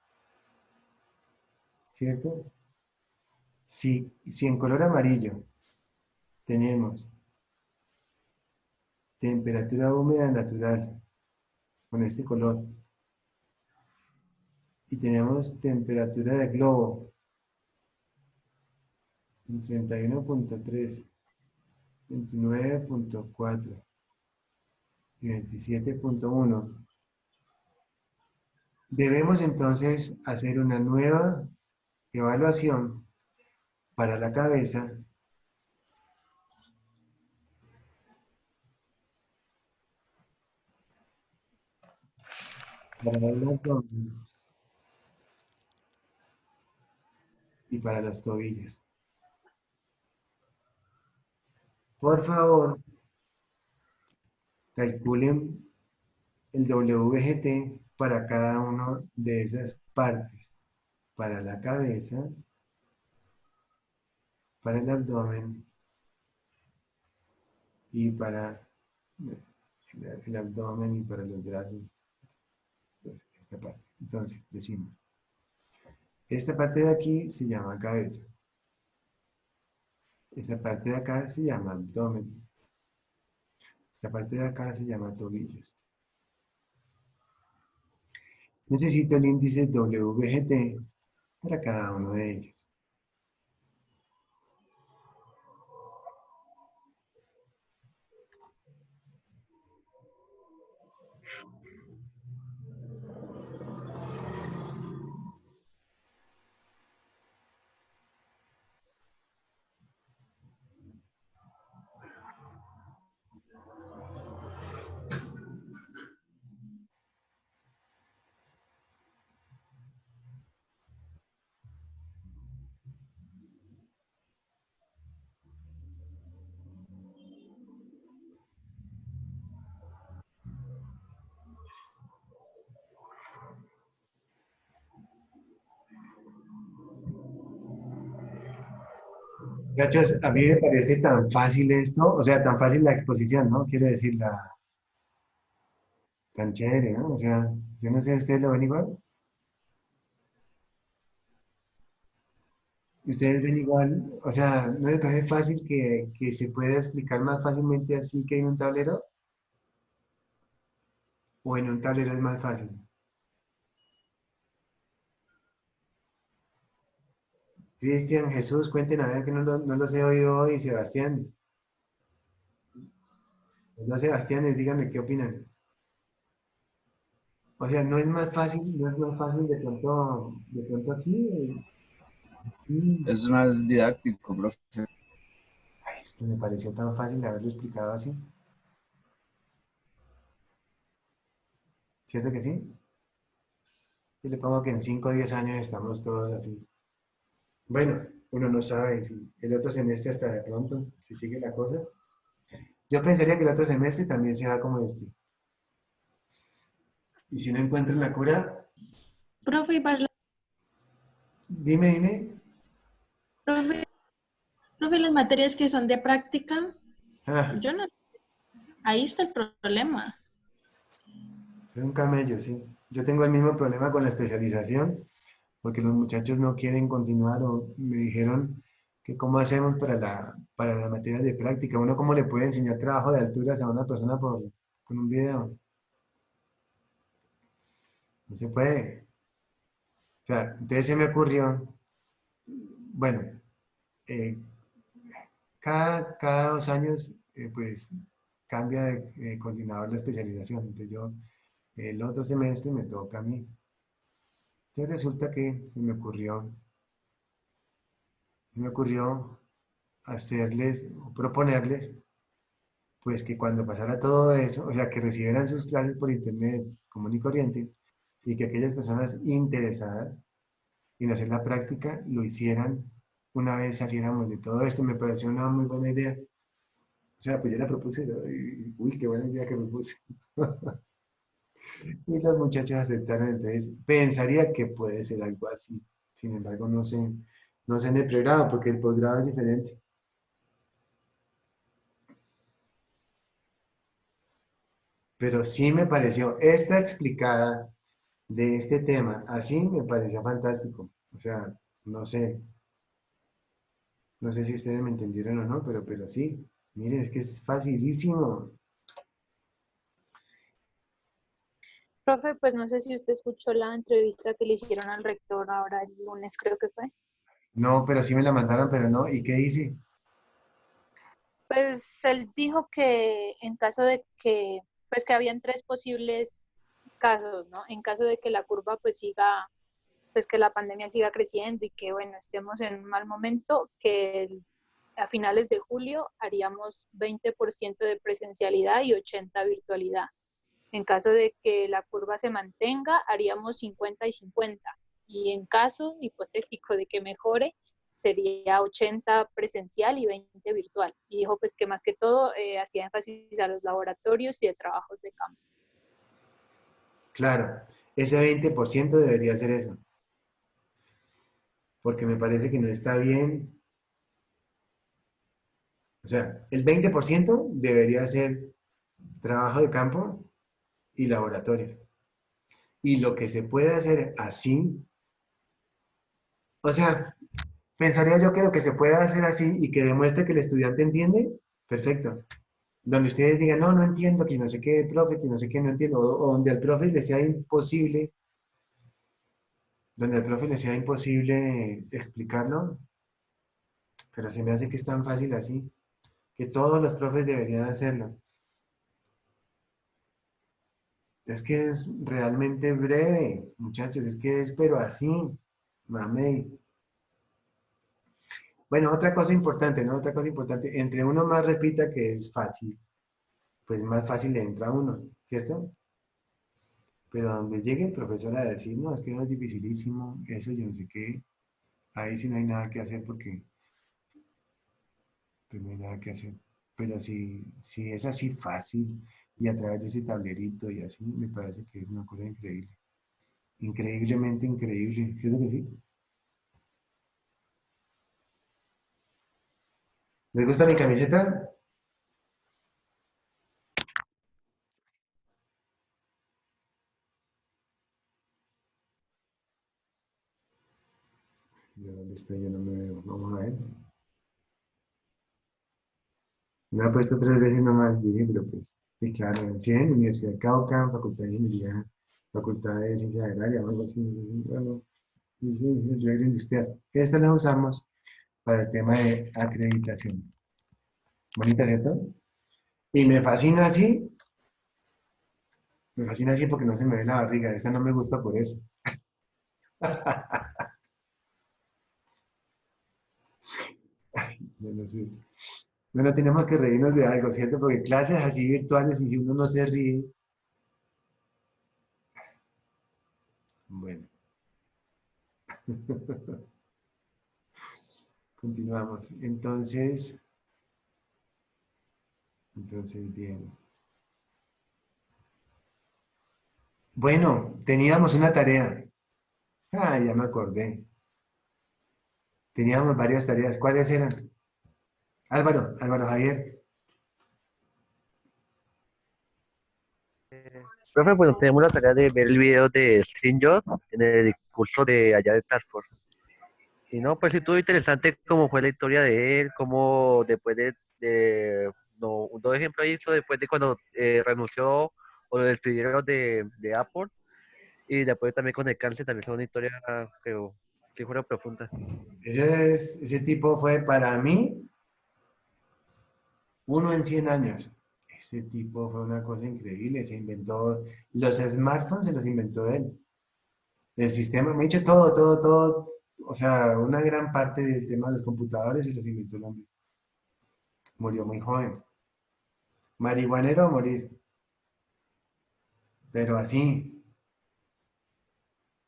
¿cierto? Si en color amarillo tenemos temperatura húmeda natural con este color y tenemos temperatura de globo en 31.3 29.4 y 27.1. Debemos entonces hacer una nueva evaluación para la cabeza, para el abdomen y para los tobillos. Por favor, calculen el WGT para cada una de esas partes, para la cabeza, para el abdomen y para el abdomen y para los brazos, pues, esta parte. Entonces, decimos, esta parte de aquí se llama cabeza, esta parte de acá se llama abdomen, esta parte de acá se llama tobillos. Necesito el índice WGT para cada uno de ellos. Muchachos, a mí me parece tan fácil esto, o sea, tan fácil la exposición, ¿no? Quiero decir, tan chévere, ¿no? O sea, yo no sé, ¿ustedes lo ven igual? ¿Ustedes ven igual? O sea, ¿no les parece fácil que se pueda explicar más fácilmente así que en un tablero? ¿O en un tablero es más fácil? Cristian, Jesús, cuenten a ver que no los he oído hoy, Sebastián. Los dos Sebastianes, díganme qué opinan. O sea, no es más fácil de pronto aquí. Mm. Es más didáctico, profe. Ay, es que me pareció tan fácil haberlo explicado así. ¿Cierto que sí? Yo le pongo que en 5 o 10 años estamos todos así. Bueno, uno no sabe si el otro semestre hasta de pronto, si sigue la cosa. Yo pensaría que el otro semestre también será como este. Y si no encuentran la cura, Profe, dime. profe, profe, las materias que son de práctica, Ah, yo no, ahí está el problema. es un camello, sí. Yo tengo el mismo problema con la especialización, porque los muchachos no quieren continuar o me dijeron que cómo hacemos para las materias de práctica. Uno cómo le puede enseñar trabajo de alturas a una persona con un video. No se puede. O sea, entonces se me ocurrió, bueno, eh, cada 2 años, pues cambia de coordinador la especialización. Entonces yo, el otro semestre me toca a mí. Entonces resulta que se me ocurrió hacerles, o proponerles, pues que cuando pasara todo eso, o sea, que recibieran sus clases por internet común y corriente, y que aquellas personas interesadas en hacer la práctica lo hicieran una vez saliéramos de todo esto. Me pareció una muy buena idea. O sea, pues yo la propuse, ¿no? Y, uy, qué buena idea que propuse. Y los muchachos aceptaron, entonces pensaría que puede ser algo así. Sin embargo, no sé en el pregrado, porque el posgrado es diferente. Pero sí me pareció, esta explicada de este tema, así me pareció fantástico. O sea, no sé, no sé si ustedes me entendieron o no, pero sí. Miren, es que es facilísimo. Profe, pues no sé si usted escuchó la entrevista que le hicieron al rector ahora el lunes, creo que fue. No, pero sí me la mandaron, pero no. ¿Y qué dice? Pues él dijo que en caso de que, pues que habían tres posibles casos, ¿no? En caso de que la curva pues siga, pues que la pandemia siga creciendo y que, bueno, estemos en un mal momento, a finales de julio haríamos 20% de presencialidad y 80% virtualidad. En caso de que la curva se mantenga, haríamos 50 y 50. Y en caso hipotético de que mejore, sería 80 presencial y 20 virtual. Y dijo pues que más que todo hacía énfasis a los laboratorios y de trabajos de campo. Claro, ese 20% debería ser eso, porque me parece que no está bien. O sea, el 20% debería ser trabajo de campo y laboratorio. Y lo que se puede hacer así, o sea, pensaría yo que lo que se puede hacer así y que demuestre que el estudiante entiende, perfecto. Donde ustedes digan, no, no entiendo, que no sé qué, profe, que no sé qué, no entiendo, o donde al profe le sea imposible, donde al profe le sea imposible explicarlo, pero se me hace que es tan fácil así, que todos los profes deberían hacerlo. Es que es realmente breve, muchachos, es que es, pero así, mamey. Bueno, otra cosa importante, ¿no? Otra cosa importante, entre uno más repita que es fácil, pues más fácil le entra a uno, ¿cierto? Pero donde llegue el profesor a decir, no, es que no es dificilísimo, eso yo no sé qué, ahí sí no hay nada que hacer porque pues no hay nada que hacer. Pero si es así fácil y a través de ese tablerito y así, me parece que es una cosa increíble. Increíblemente increíble, ¿cierto que sí? ¿Les gusta mi camiseta? ¿De dónde estoy? Yo no me veo. Vamos a ver. Me ha puesto 3 veces nomás, dije, pero pues, sí, claro, en 100, Universidad de Cauca, Facultad de Ingeniería, Facultad de Ciencia Agraria, o algo así, bueno, ingeniería industrial. Estas las usamos para el tema de acreditación. Bonita, ¿cierto? Y me fascina así porque no se me ve la barriga, esta no me gusta por eso. Yo no sé. Bueno, tenemos que reírnos de algo, ¿cierto? Porque clases así virtuales y si uno no se ríe, bueno, continuamos. Entonces, bien. Bueno, teníamos una tarea. Ah, ya me acordé. Teníamos varias tareas. ¿Cuáles eran? Álvaro Javier. Profe, bueno, tenemos la tarea de ver el video de Steve Jobs en el curso de allá de Tarford. Y no, pues sí, estuvo interesante cómo fue la historia de él, cómo después no, dos ejemplos ahí, hizo después de cuando renunció o lo despidieron de Apple, y después también con el cáncer, también fue una historia que fue profunda. Ese tipo fue para mí uno en 100 años. Ese tipo fue una cosa increíble. Se inventó, los smartphones se los inventó él. El sistema, me ha dicho todo, todo, todo. O sea, una gran parte del tema de los computadores se los inventó el hombre. Murió muy joven. Marihuanero a morir. Pero así,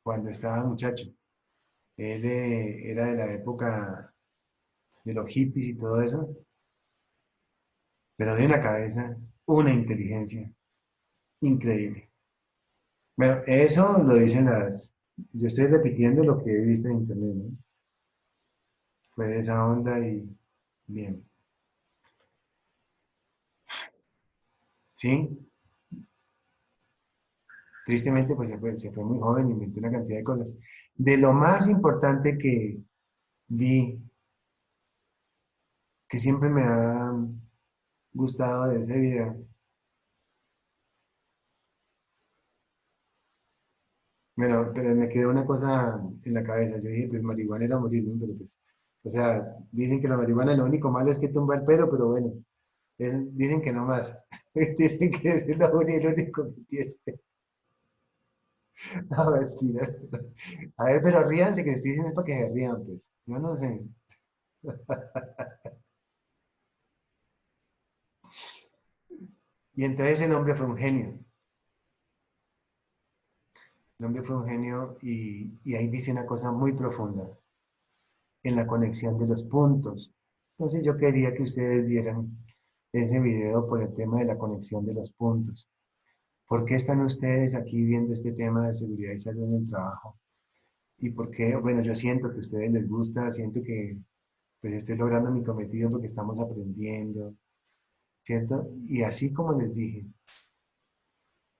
cuando estaba muchacho. Él era de la época de los hippies y todo eso, pero de una cabeza, una inteligencia increíble. Bueno, eso lo dicen yo estoy repitiendo lo que he visto en internet, ¿no? Fue de esa onda y bien. Sí, tristemente pues se fue muy joven, inventó una cantidad de cosas. De lo más importante que vi, que siempre me ha gustado de ese video, bueno, pero me quedó una cosa en la cabeza. Yo dije, pues marihuana era morir, ¿no? Pero pues, o sea, dicen que la marihuana lo único malo es que tumba el pelo, pero bueno, Dicen que no más. Dicen que es el único que tiene. No, mentira. A ver, pero ríanse, que les estoy diciendo para que se rían, pues. Yo no sé. Y entonces el hombre fue un genio. El hombre fue un genio y ahí dice una cosa muy profunda en la conexión de los puntos. Entonces yo quería que ustedes vieran ese video por el tema de la conexión de los puntos. ¿Por qué están ustedes aquí viendo este tema de seguridad y salud en el trabajo? ¿Y por qué? Bueno, yo siento que a ustedes les gusta, siento que pues estoy logrando mi cometido porque estamos aprendiendo, ¿cierto? Y así como les dije,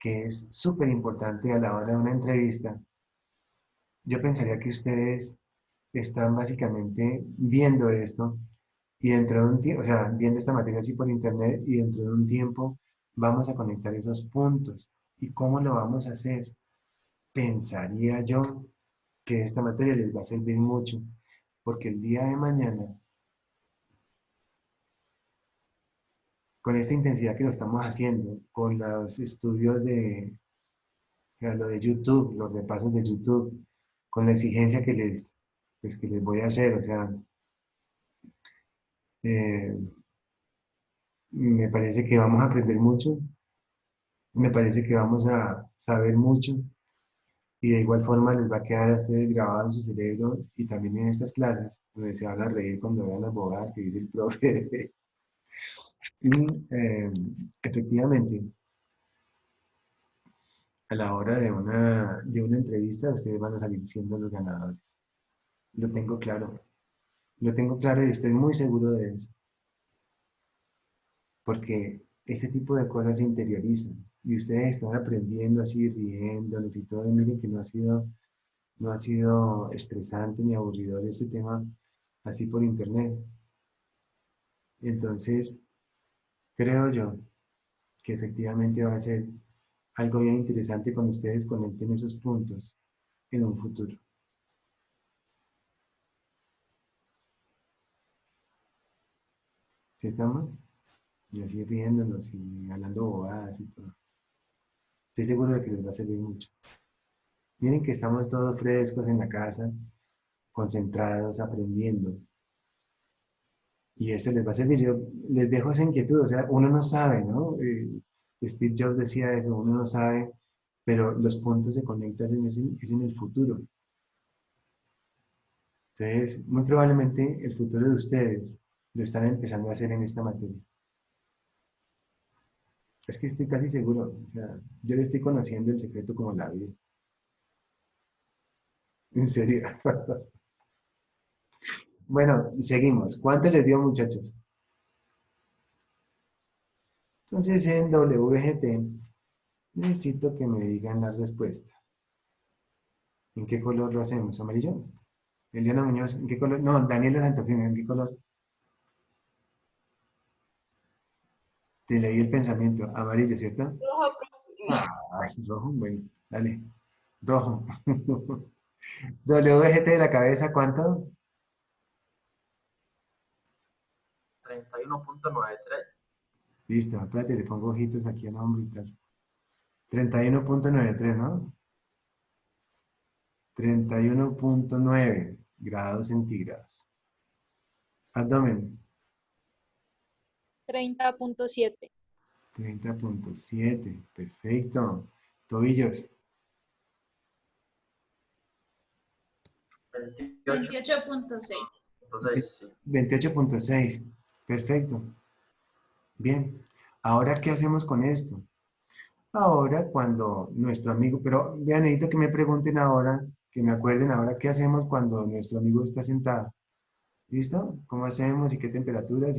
que es súper importante a la hora de una entrevista, yo pensaría que ustedes están básicamente viendo esto y dentro de un tiempo, o sea, viendo esta materia así por internet y dentro de un tiempo vamos a conectar esos puntos. ¿Y cómo lo vamos a hacer? Pensaría yo que esta materia les va a servir mucho, porque el día de mañana, con esta intensidad que lo estamos haciendo, con los estudios de, o sea, lo de YouTube, los repasos de YouTube, con la exigencia pues, que les voy a hacer, o sea, eh, me parece que vamos a aprender mucho, me parece que vamos a saber mucho y de igual forma les va a quedar a ustedes grabado en su cerebro y también en estas clases, donde se van a reír cuando vean las bobadas que dice el profe. Y efectivamente, a la hora de una entrevista, ustedes van a salir siendo los ganadores. Lo tengo claro. Lo tengo claro y estoy muy seguro de eso. Porque este tipo de cosas se interiorizan. Y ustedes están aprendiendo así, riéndoles y todo. Y miren que no ha sido estresante ni aburridor este tema así por internet. Entonces, creo yo que efectivamente va a ser algo bien interesante cuando ustedes conecten esos puntos en un futuro. ¿Sí estamos? Y así riéndonos y hablando bobadas y todo. Estoy seguro de que les va a servir mucho. Miren que estamos todos frescos en la casa, concentrados, aprendiendo. Y eso les va a servir. Yo les dejo esa inquietud, o sea, uno no sabe, ¿no? Steve Jobs decía eso, uno no sabe, pero los puntos se conectan es en el futuro. Entonces, muy probablemente el futuro de ustedes lo están empezando a hacer en esta materia. Es que estoy casi seguro, o sea, yo le estoy conociendo el secreto como la vida. En serio. Bueno, seguimos. ¿Cuánto les dio, muchachos? Entonces, en WGT necesito que me digan la respuesta. ¿En qué color lo hacemos? ¿Amarillo? Eliana Muñoz, ¿en qué color? No, Daniela Santofimio, ¿en qué color? Te leí el pensamiento. Amarillo, ¿cierto? Rojo, profe. Ay, rojo, bueno, dale. Rojo. WGT de la cabeza, ¿cuánto? 31.93. Listo, espérate, le pongo ojitos aquí a nombre y tal. 31.93, ¿no? 31.9 grados centígrados. Abdomen, 30.7. 30.7, perfecto. Tobillos, 28.6. 28.6, perfecto. Bien, ahora, ¿qué hacemos con esto? Ahora, cuando nuestro amigo, pero vean, necesito que me pregunten ahora, que me acuerden ahora, ¿qué hacemos cuando nuestro amigo está sentado? ¿Listo? ¿Cómo hacemos y qué temperaturas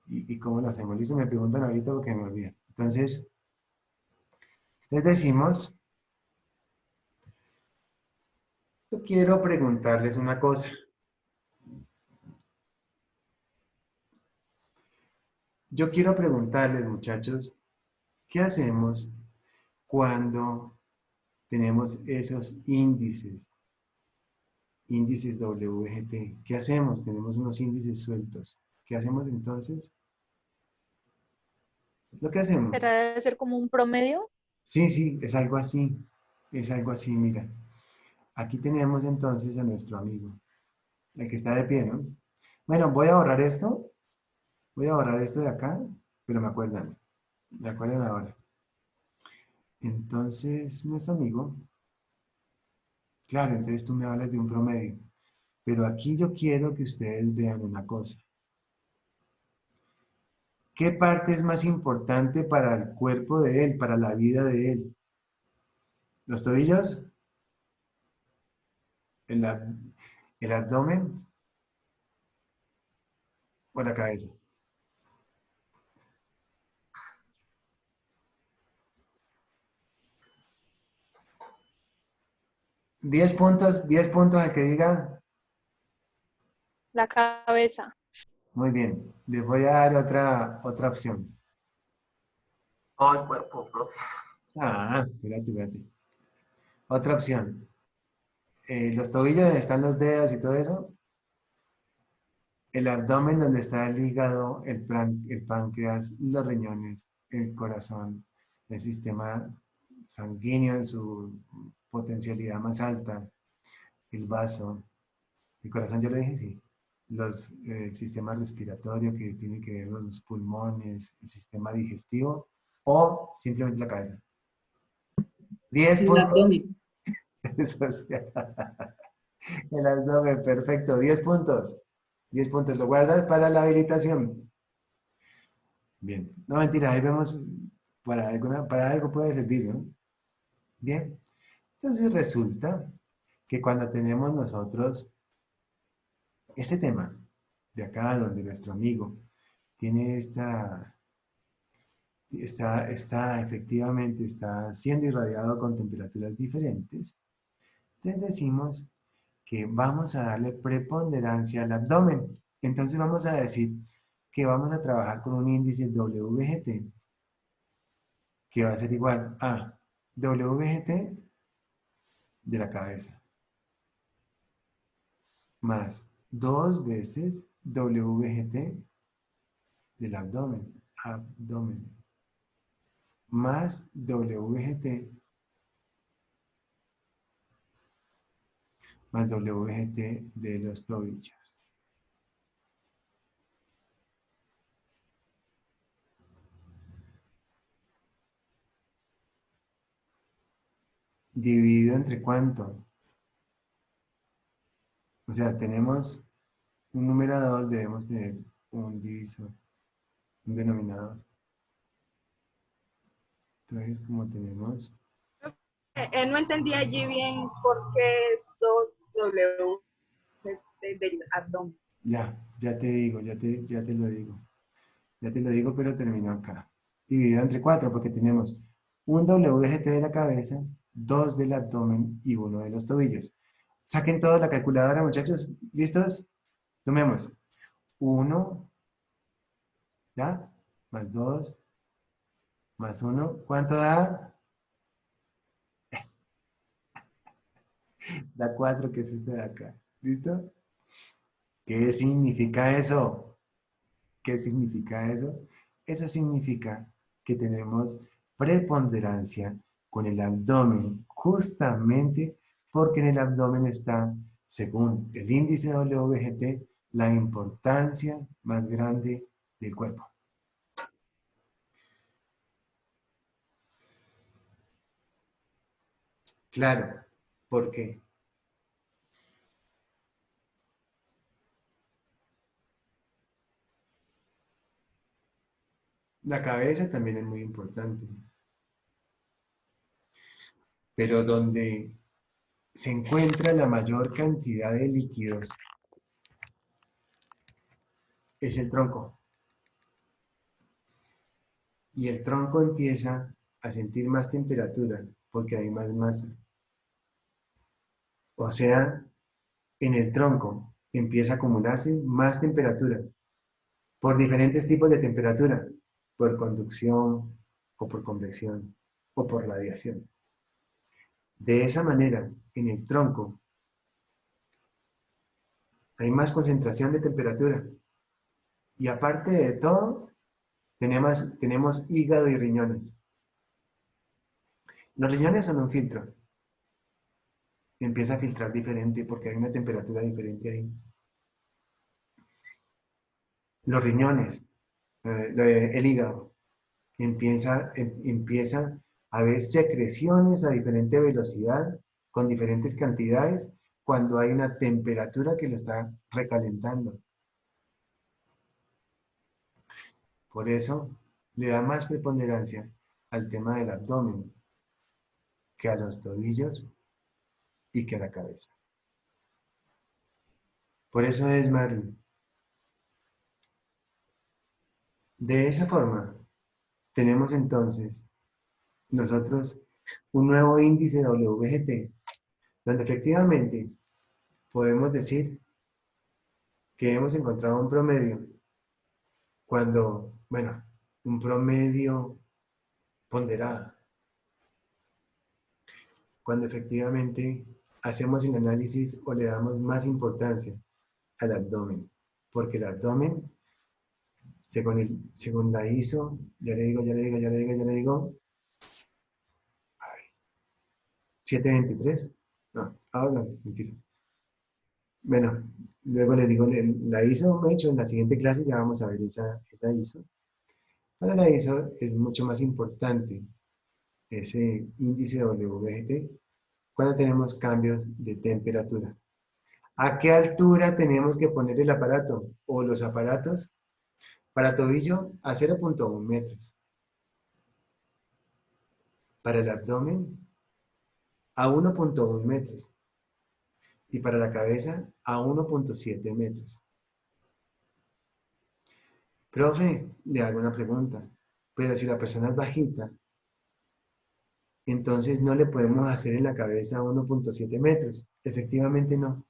y cómo lo hacemos? ¿Listo? Me preguntan ahorita porque me olvidan. Entonces, les decimos, yo quiero preguntarles una cosa. Yo quiero preguntarles, muchachos, ¿qué hacemos cuando tenemos esos índices? Índices WGT. ¿Qué hacemos? Tenemos unos índices sueltos. ¿Qué hacemos entonces? Lo que hacemos. ¿Será de ser como un promedio? Sí, sí, es algo así. Es algo así, mira. Aquí tenemos entonces a nuestro amigo, el que está de pie, ¿no? Bueno, voy a borrar esto. Voy a borrar esto de acá, pero me acuerdan. Me acuerdan ahora. Entonces, nuestro amigo, claro, entonces tú me hablas de un promedio. Pero aquí yo quiero que ustedes vean una cosa. ¿Qué parte es más importante para el cuerpo de él, para la vida de él? ¿Los tobillos? ¿El, el abdomen? ¿O la cabeza? Diez puntos al que diga. La cabeza. Muy bien. Les voy a dar otra opción. Todo el cuerpo, profe. Ah, espérate. Otra opción. Los tobillos donde están los dedos y todo eso. El abdomen donde está el hígado, el páncreas, los riñones, el corazón, el sistema sanguíneo en su potencialidad más alta, el vaso, el corazón, yo lo dije, sí. El sistema respiratorio que tiene que ver con los pulmones, el sistema digestivo o simplemente la cabeza. 10 El puntos. abdomen. Eso sí. El abdomen, perfecto. 10 puntos. 10 puntos. Lo guardas para la habilitación. Bien. No, mentira, ahí vemos para algo puede servir, ¿no? Bien. Entonces resulta que cuando tenemos nosotros este tema de acá, donde nuestro amigo tiene efectivamente está siendo irradiado con temperaturas diferentes, entonces decimos que vamos a darle preponderancia al abdomen. Entonces vamos a decir que vamos a trabajar con un índice WGT que va a ser igual a WGT de la cabeza más 2 veces WGT del abdomen, más WGT más WGT de los tobillos. ¿Dividido entre cuánto? O sea, tenemos un numerador, debemos tener un divisor, un denominador. Entonces, como tenemos... No entendí allí bien por qué es 2W del abdomen. Ya te digo, ya te lo digo. Ya te lo digo, pero termino acá. Dividido entre 4, porque tenemos un WGT de la cabeza, 2 del abdomen y 1 de los tobillos. Saquen toda la calculadora, muchachos. ¿Listos? Tomemos 1, ¿ya? Más 2, más 1. ¿Cuánto da? Da 4, que es este de acá. ¿Listo? ¿Qué significa eso? ¿Qué significa eso? Eso significa que tenemos preponderancia con el abdomen, justamente porque en el abdomen está, según el índice WGT, la importancia más grande del cuerpo. Claro, ¿por qué? La cabeza también es muy importante, pero donde se encuentra la mayor cantidad de líquidos es el tronco. Y el tronco empieza a sentir más temperatura porque hay más masa. O sea, en el tronco empieza a acumularse más temperatura por diferentes tipos de temperatura, por conducción o por convección o por radiación. De esa manera, en el tronco hay más concentración de temperatura Y aparte de todo, tenemos hígado y riñones. Los riñones son un filtro. Empieza a filtrar diferente porque hay una temperatura diferente ahí. Los riñones, el hígado, empieza a haber secreciones a diferente velocidad, con diferentes cantidades, cuando hay una temperatura que lo está recalentando. Por eso le da más preponderancia al tema del abdomen que a los tobillos y que a la cabeza. Por eso es, Marley. De esa forma, tenemos entonces nosotros un nuevo índice WGT, donde efectivamente podemos decir que hemos encontrado un promedio cuando, bueno, un promedio ponderado, cuando efectivamente hacemos el análisis o le damos más importancia al abdomen, porque el abdomen, según la ISO, ya le digo, 723, no, ahora, mentira. Bueno, luego le digo, la ISO, de hecho, en la siguiente clase ya vamos a ver esa ISO. Para la ISO es mucho más importante ese índice WGT cuando tenemos cambios de temperatura. ¿A qué altura tenemos que poner el aparato o los aparatos? Para tobillo a 0.1 metros. Para el abdomen a 1.1 metros. Y para la cabeza a 1.7 metros. Profe, le hago una pregunta. Pero si la persona es bajita, entonces no le podemos hacer en la cabeza 1.7 metros. Efectivamente no.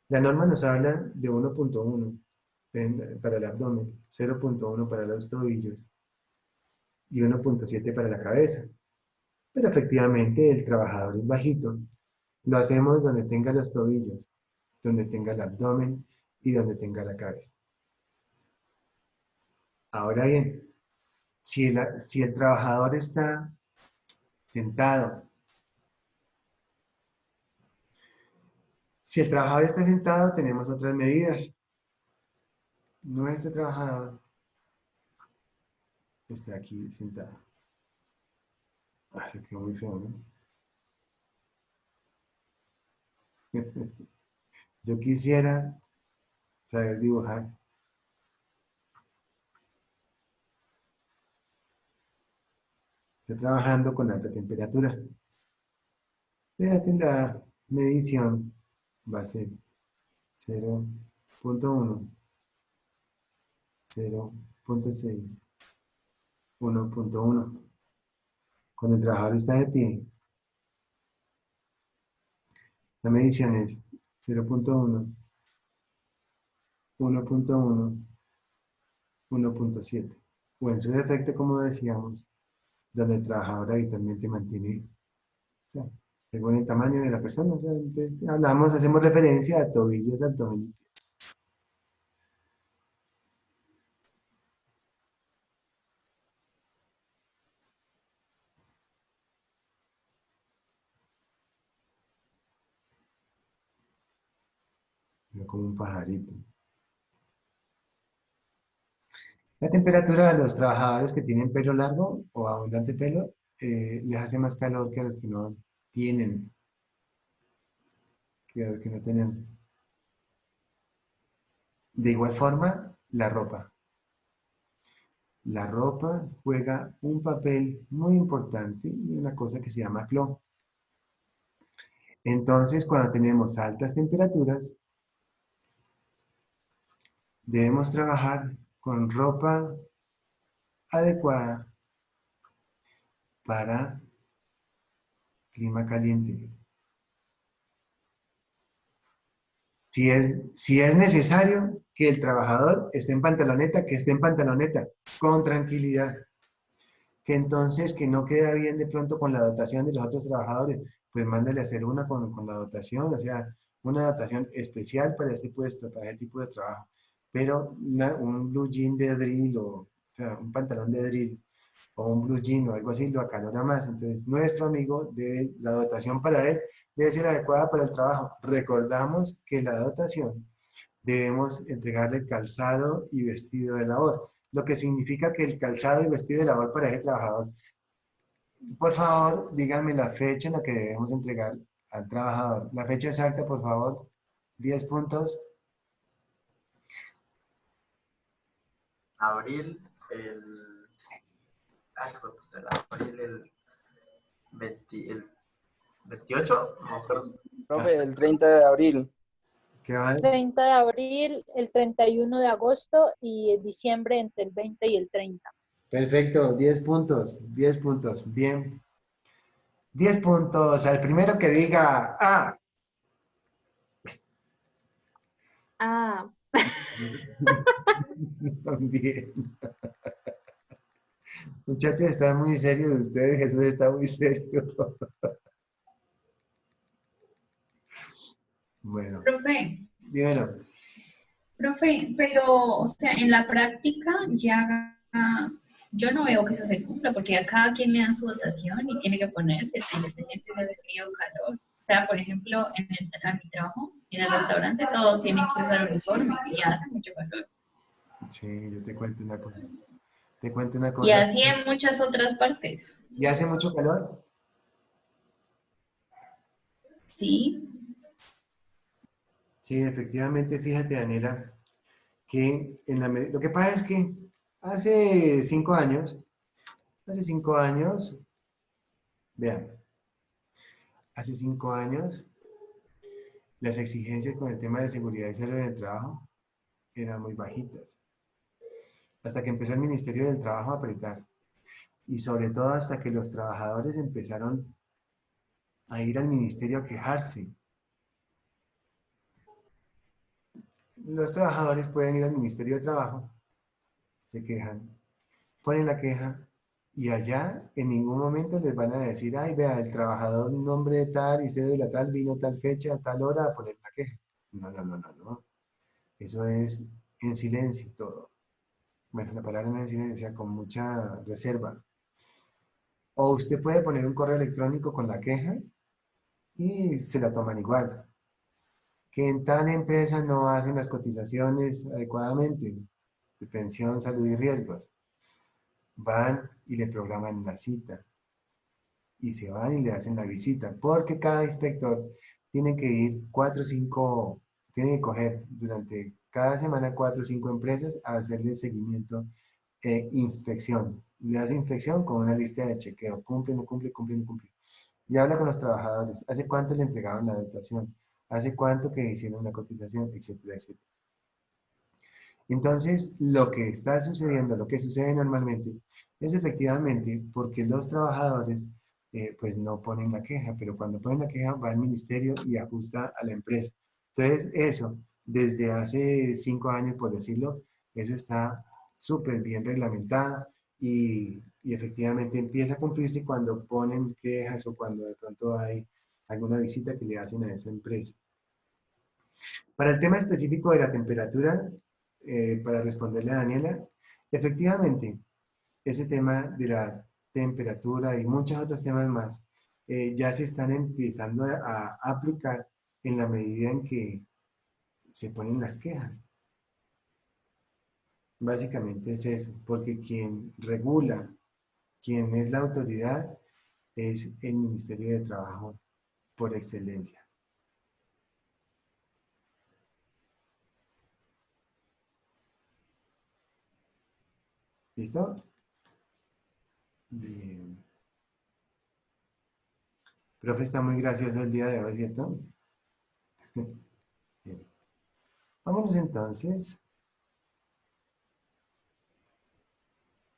La norma nos habla de 1.1 para el abdomen, 0.1 para los tobillos y 1.7 para la cabeza. Pero efectivamente el trabajador es bajito. Lo hacemos donde tenga los tobillos, donde tenga el abdomen y donde tenga la cabeza. Ahora bien, si el trabajador está sentado, tenemos otras medidas. Nuestro trabajador está aquí sentado. Se quedó muy feo, ¿no? Yo quisiera saber dibujar. Está trabajando con alta temperatura. Fíjate, la medición va a ser 0.1, 0.6, 1.1. Cuando el trabajador está de pie, la medición es 0.1, 1.1, 1.7. O en su defecto, como decíamos, donde el trabajador habitualmente mantiene, o sea, según el tamaño de la persona. O sea, entonces, hacemos referencia a tobillos, abdomen y pies. Como un pajarito. La temperatura de los trabajadores que tienen pelo largo o abundante pelo les hace más calor que a los que no tienen, que a los que no tenemos. De igual forma, la ropa. La ropa juega un papel muy importante en una cosa que se llama clon. Entonces, cuando tenemos altas temperaturas, debemos trabajar con ropa adecuada para clima caliente. Si es necesario que el trabajador esté en pantaloneta, que esté en pantaloneta, con tranquilidad. Que entonces, que no queda bien de pronto con la dotación de los otros trabajadores, pues mándale a hacer una con la dotación, o sea, una dotación especial para ese puesto, para ese tipo de trabajo. pero un blue jean de drill o sea, un pantalón de drill o un blue jean o algo así lo acalora más. Entonces, nuestro amigo debe, la dotación para él debe ser adecuada para el trabajo. Recordamos que la dotación debemos entregarle calzado y vestido de labor, lo que significa que el calzado y vestido de labor para ese trabajador. Por favor, díganme la fecha en la que debemos entregar al trabajador. La fecha exacta, por favor. 10 puntos. Abril, ay, hijo de puta, abril, el 28, no me acuerdo. Profe, el 30 de abril. ¿Qué va? 30 de abril, el 31 de agosto y en diciembre entre el 20 y el 30. Perfecto, 10 puntos. 10 puntos. Bien. 10 puntos. Al primero que diga ah. Ah, Bien. Muchachos, están muy serios ustedes. Jesús está muy serio. Bueno, Profe, dímelo. profe, pero, o sea, en la práctica ya yo no veo que eso se cumpla, porque a cada quien le dan su dotación y tiene que ponerse, independiente sea de frío o calor. O sea, por ejemplo, en mi trabajo, en el restaurante, todos tienen que usar uniforme y hace mucho calor. Sí, yo te cuento una cosa. Te cuento una Y cosa. así en muchas otras partes. ¿Y hace mucho calor? Sí, Sí, efectivamente, fíjate, Daniela, que lo que pasa es que hace 5 años, vean, hace 5 años, las exigencias con el tema de seguridad y salud en el trabajo eran muy bajitas. Hasta que empezó el Ministerio del Trabajo a apretar. Y sobre todo hasta que los trabajadores empezaron a ir al ministerio a quejarse. Los trabajadores pueden ir al Ministerio de Trabajo, se quejan, ponen la queja y allá en ningún momento les van a decir, ay, vea, el trabajador nombre de tal y cédula tal vino tal fecha, tal hora a poner la queja. No, no, no, no, no. Eso es en silencio todo. Bueno, la palabra no es en silencio, o sea, con mucha reserva. O usted puede poner un correo electrónico con la queja y se la toman igual. Que en tal empresa no hacen las cotizaciones adecuadamente de pensión, salud y riesgos. Van y le programan la cita. Y se van y le hacen la visita. Porque cada inspector tiene que ir 4 o 5, tiene que coger durante cada semana 4 o 5 empresas a hacerle seguimiento e inspección. Le hace inspección con una lista de chequeo. Cumple, no cumple, cumple, no cumple. Y habla con los trabajadores. ¿Hace cuánto le entregaron la dotación? ¿Hace cuánto que hicieron la cotización? Etcétera, etcétera. Entonces, lo que está sucediendo, lo que sucede normalmente, es efectivamente porque los trabajadores pues no ponen la queja, pero cuando ponen la queja va al ministerio y ajusta a la empresa. Entonces, eso, desde hace 5 años, por decirlo, eso está súper bien reglamentado y efectivamente empieza a cumplirse cuando ponen quejas o cuando de pronto hay alguna visita que le hacen a esa empresa. Para el tema específico de la temperatura, para responderle a Daniela, efectivamente, ese tema de la temperatura y muchos otros temas más ya se están empezando a aplicar en la medida en que se ponen las quejas. Básicamente es eso, porque quien regula, quien es la autoridad, es el Ministerio de Trabajo por excelencia. ¿Listo? Bien. Profe, está muy gracioso el día de hoy, ¿cierto? Bien. Vámonos entonces.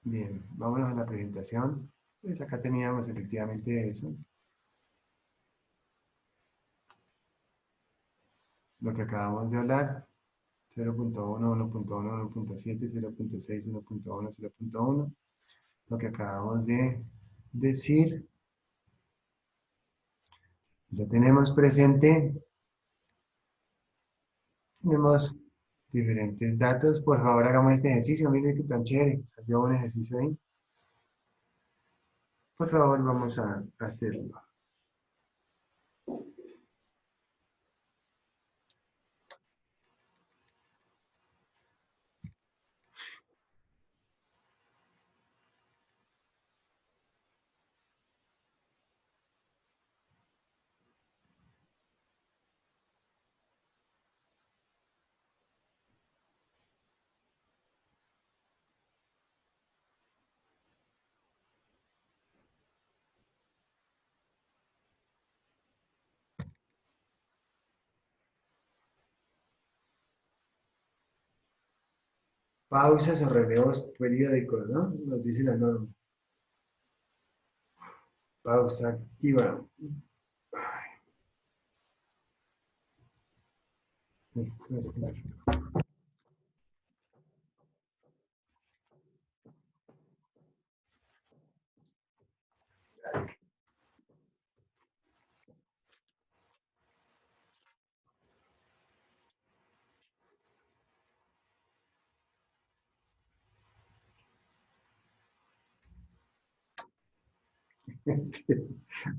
Bien, vámonos a la presentación. Pues acá teníamos efectivamente eso. Lo que acabamos de hablar. 0.1, 1.1, 1.7, 0.6, 1.1, 0.1. Lo que acabamos de decir. Lo tenemos presente. diferentes datos. Por favor, hagamos este ejercicio. Miren qué tan chévere. Salió un ejercicio ahí. Por favor, vamos a hacerlo. Pausas o relevos periódicos, ¿no? Nos dice la norma. Pausa activa.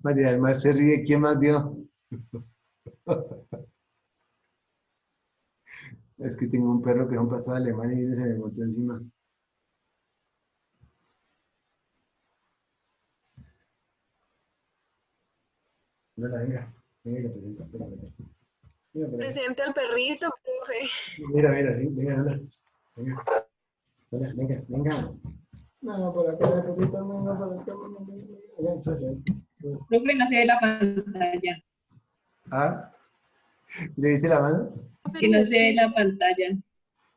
María del Mar se ríe. ¿Quién más vio? Es que tengo un perro que es un pasado alemán y se me montó encima. Venga, venga. Venga, la presenta. Venga, venga. Presente al perrito, profe. Mira, mira, sí, venga, venga. Venga, venga, venga, venga. No, por acá, poquito, no, por acá, venga, échase. Profe, no se ve la pantalla. Ah, ¿le viste la mano? Que no se ve la pantalla.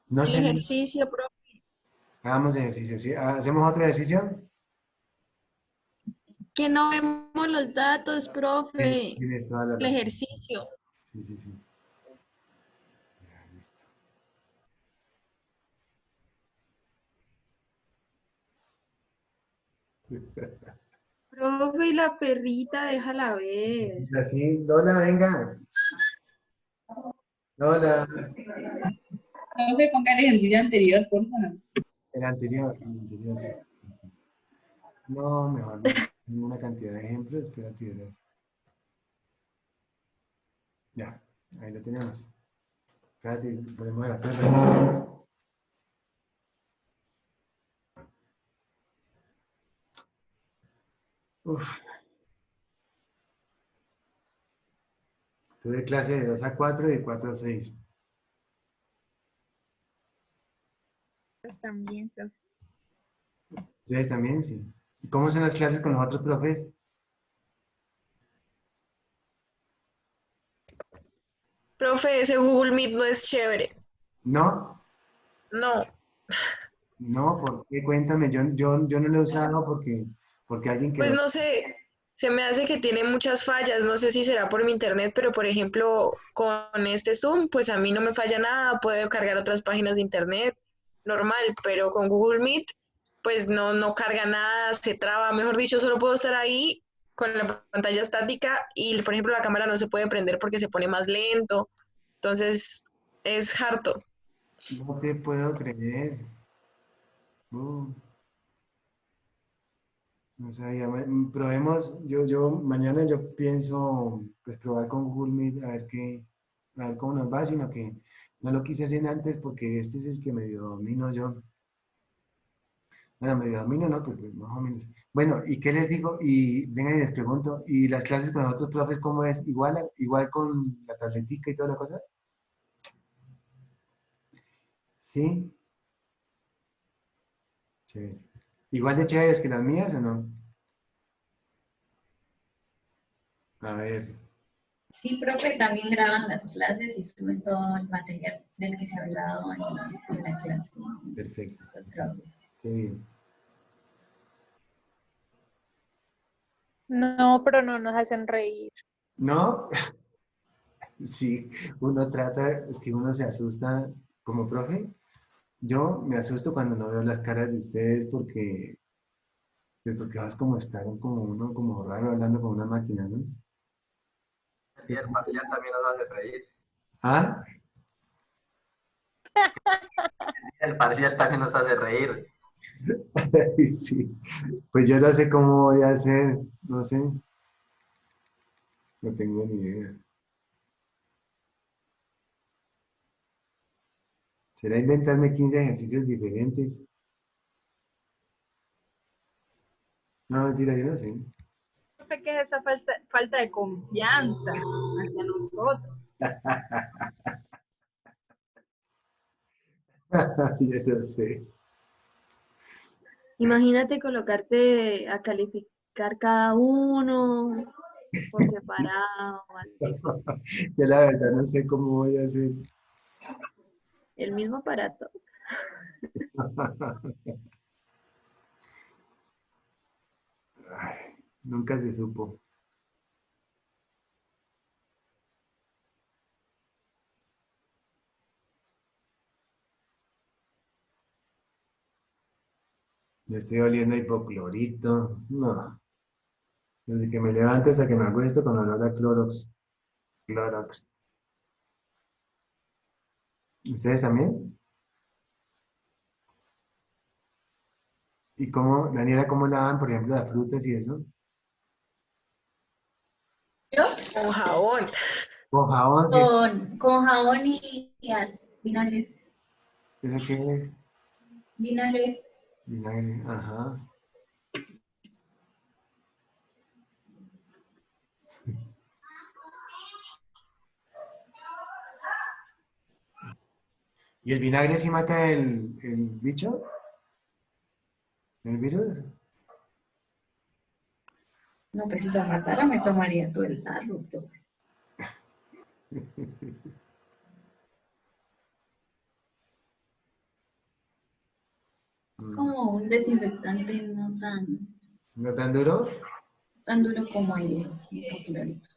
No El sé. ejercicio, profe. Hagamos ejercicio, ¿sí? ¿Hacemos otro ejercicio? Que no vemos los datos, profe. Tienes toda la El razón. ejercicio. Sí, sí, sí. Ya, listo. Profe, y la perrita, déjala ver. Así, Lola, venga. Lola. Profe, ponga el ejercicio anterior, por favor. El anterior, sí. No, mejor no. Tengo una cantidad de ejemplos, espérate, verás. Ya, ahí lo tenemos. Espérate, ponemos a la perra. Uf. Tuve clase de 2 a 4 y de 4 a 6. Pues también, profe. ¿Ustedes también? Sí. ¿Y cómo son las clases con los otros profes? Profe, ese Google Meet no es chévere. ¿No? No, No, ¿por qué? Cuéntame, yo no lo he usado porque alguien pues quedó. no sé. Se me hace que tiene muchas fallas. No sé si será por mi internet, pero por ejemplo, con este Zoom, pues a mí no me falla nada. Puedo cargar otras páginas de internet normal, pero con Google Meet, pues no carga nada, se traba. Mejor dicho, solo puedo estar ahí con la pantalla estática y, por ejemplo, la cámara no se puede prender porque se pone más lento. Entonces, es harto. No te puedo creer. Uh, no sabía. Probemos, mañana yo pienso pues probar con Google Meet a ver cómo nos va, sino que no lo quise hacer antes porque este es el que medio domino yo. Bueno, medio domino, ¿no? Pues más o menos. Bueno, ¿y qué les digo? Y vengan y les pregunto, ¿y las clases con los otros profes cómo es? ¿Igual con la tabletica y toda la cosa? Sí. Sí. ¿Igual de chéveres que las mías o no? A ver, Sí, profe, también graban las clases y suben todo el material del que se ha hablado en la clase. perfecto. Los trabajos. Qué bien. No, pero no nos hacen reír. ¿No? Sí, uno trata, es que uno se asusta como profe. Yo me asusto cuando no veo las caras de ustedes porque vas como estar como uno como raro hablando con una máquina, ¿no? Y el parcial también nos hace reír. ¿Ah? El parcial también nos hace reír. Sí, pues yo no sé cómo voy a hacer, no sé, no tengo ni idea. ¿Será inventarme 15 ejercicios diferentes? No, mentira, yo no sé. Profe, ¿qué es esa falta de confianza hacia nosotros? Yo no sé. Imagínate colocarte a calificar cada uno por separado, así, Yo la verdad no sé cómo voy a hacer. el mismo aparato. Ay, nunca se supo. Me estoy oliendo a hipoclorito. No. Desde que me levanto hasta que me acuesto con olor a Clorox. Clorox. ¿Ustedes también? ¿Y cómo, Daniela, cómo lavan, por ejemplo, las frutas y eso? ¿Yo? Con jabón. Con jabón, ¿sí? Con jabón y vinagre. ¿Eso qué es? Vinagre. Vinagre, ajá. ¿Y el vinagre sí mata el bicho? ¿El virus? No, pues si lo matara me tomaría todo el tarro, profe. Es Mm. como un desinfectante no ¿No tan duro? tan duro como el hipoclorito.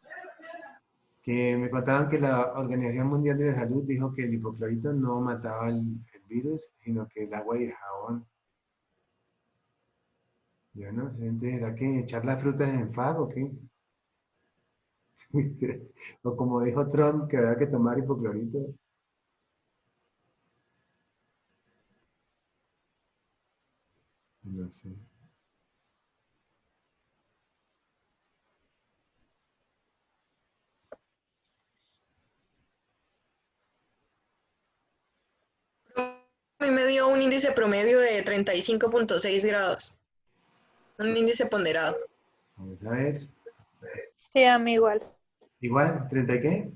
Que me contaban que la Organización Mundial de la Salud dijo que el hipoclorito no mataba el virus, sino que el agua y el jabón. Yo no sé, entonces, ¿será que echar las frutas en fag o qué? O como dijo Trump, que había que tomar hipoclorito. No sé. A mí me dio un índice promedio de 35.6 grados. Un índice ponderado. Vamos a ver. Sí, a mí igual. Igual, ¿30 y qué?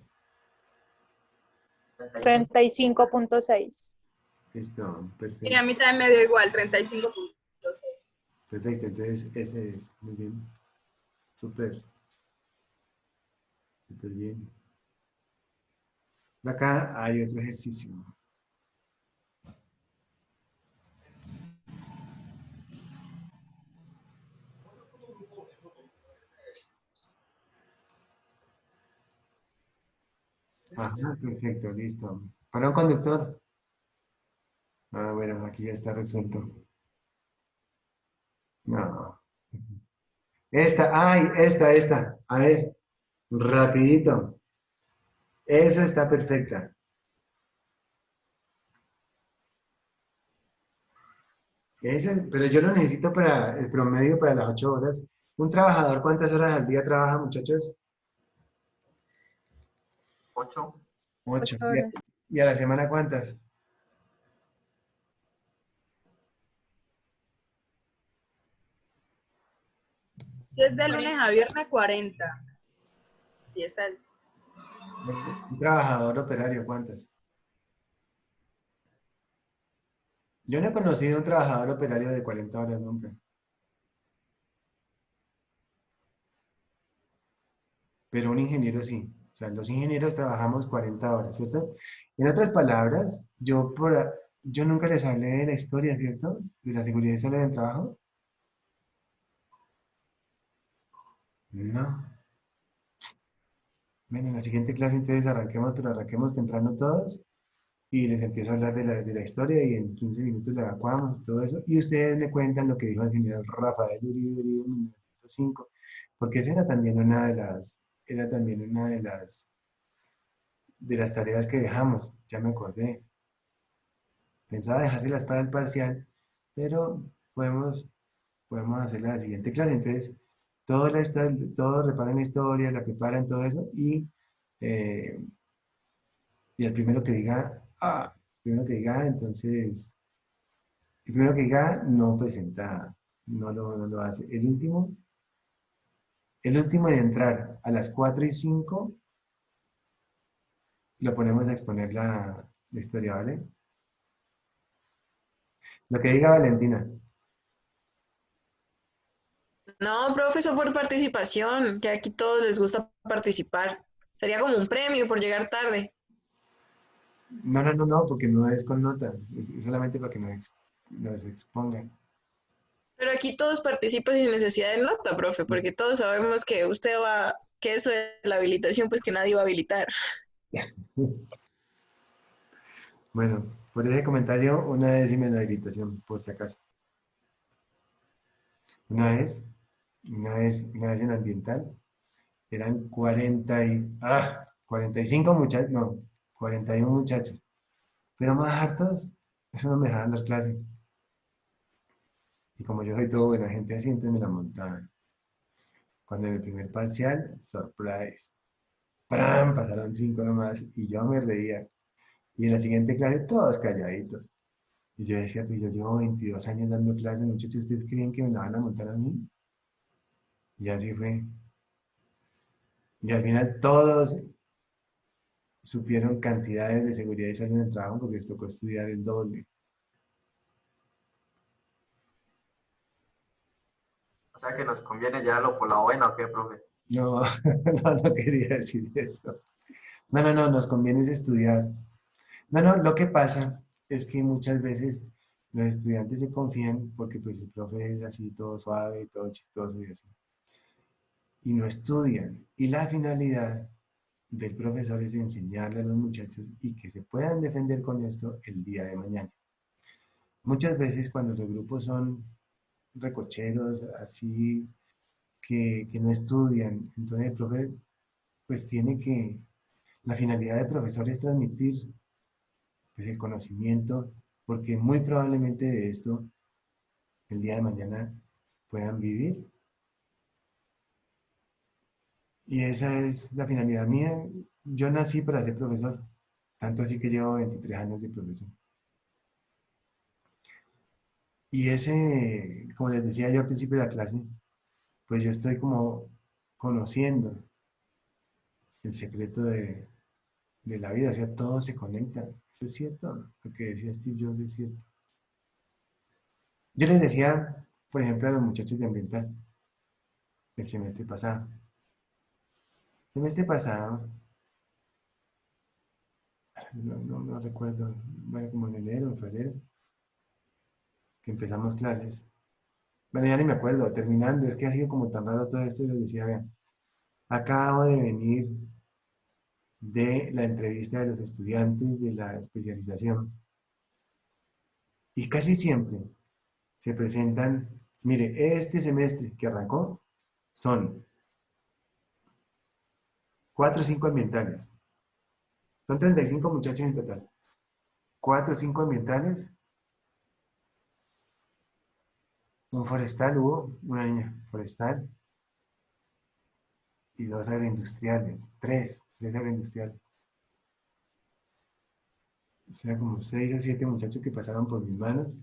35.6. Listo, Y a perfecto. mí también me dio igual, 35.6. Perfecto, entonces ese es. Muy bien. Súper, súper bien. Acá hay otro ejercicio. Ajá, perfecto, listo. ¿Para un conductor? Ah, bueno, aquí ya está resuelto. No. Esta. A ver, rapidito. Esa está perfecta. Esa, pero yo lo necesito para el promedio para las 8 horas. ¿Un trabajador cuántas horas al día trabaja, muchachos? 8. 8. 8 horas. ¿Y a la semana cuántas? Si es de lunes a viernes, 40. Si es el Un trabajador operario, ¿cuántas? Yo no he conocido un trabajador operario de 40 horas nunca. Pero un ingeniero sí. O sea, los ingenieros trabajamos 40 horas, ¿cierto? En otras palabras, yo nunca les hablé de la historia, ¿cierto? De la seguridad y salud del trabajo. No. Bueno, en la siguiente clase entonces arranquemos, pero arranquemos temprano todos y les empiezo a hablar de la historia y en 15 minutos la evacuamos y todo eso. Y ustedes me cuentan lo que dijo el general Rafael Uribe en 1905, porque esa era también una de las tareas que dejamos, ya me acordé. Pensaba dejárselas para el parcial, pero podemos hacerla en la siguiente clase. Entonces, todos repasan la historia, la preparan, todo eso, eh, y el primero que diga, entonces, el primero que diga no presenta, no lo hace. El último en entrar a las 4:05, lo ponemos a exponer la historia, ¿vale? Lo que diga Valentina. No, profe, eso por participación, que aquí todos les gusta participar. Sería como un premio por llegar tarde. No, porque no es con nota, es solamente para que nos expongan. Pero aquí todos participan sin necesidad de nota, profe, porque todos sabemos que usted va, que eso de la habilitación, pues que nadie va a habilitar. Bueno, por ese comentario, una décima en la habilitación, por si acaso. Una vez, una vez en ambiental, eran 45 muchachos, no, 41 muchachos. Pero más hartos, eso no me dejaban dar clase. Y como yo soy todo buena gente así, entonces me la montaban. Cuando en el primer parcial, surprise, ¡pram! Pasaron 5 nomás y yo me reía. Y en la siguiente clase, todos calladitos. Y yo decía, pues yo llevo 22 años dando clases, muchachos, ¿ustedes creen que me la van a montar a mí? Y así fue. Y al final todos supieron cantidades de seguridad y salud en el trabajo porque les tocó estudiar el doble. O sea que nos conviene llevarlo por la buena, ¿o qué, profe? No, no quería decir eso. No, nos conviene es estudiar. No, lo que pasa es que muchas veces los estudiantes se confían porque pues el profe es así todo suave, todo chistoso y así. Y no estudian. Y la finalidad del profesor es enseñarle a los muchachos y que se puedan defender con esto el día de mañana. Muchas veces cuando los grupos son recocheros, así que no estudian, entonces el profe pues tiene que, la finalidad del profesor es transmitir pues, el conocimiento, porque muy probablemente de esto el día de mañana puedan vivir. Y esa es la finalidad mía. Yo nací para ser profesor, tanto así que llevo 23 años de profesor. Y ese, como les decía yo al principio de la clase, pues yo estoy como conociendo el secreto de la vida, o sea, todo se conecta. Eso es cierto, lo que decía Steve Jobs es cierto. Yo les decía, por ejemplo, a los muchachos de ambiental, el semestre pasado. El semestre pasado, no recuerdo, bueno, como en enero, en febrero, que empezamos clases. Bueno, ya ni me acuerdo, terminando, es que ha sido como tan raro todo esto, y les decía, vean, acabo de venir de la entrevista de los estudiantes de la especialización. Y casi siempre se presentan, mire, este semestre que arrancó son 4 o 5 ambientales. Son 35 muchachos en total. 4 o 5 ambientales. Un forestal hubo, una niña forestal. Y 2 agroindustriales. 3 agroindustriales. O sea, como 6 o 7 muchachos que pasaron por mis manos.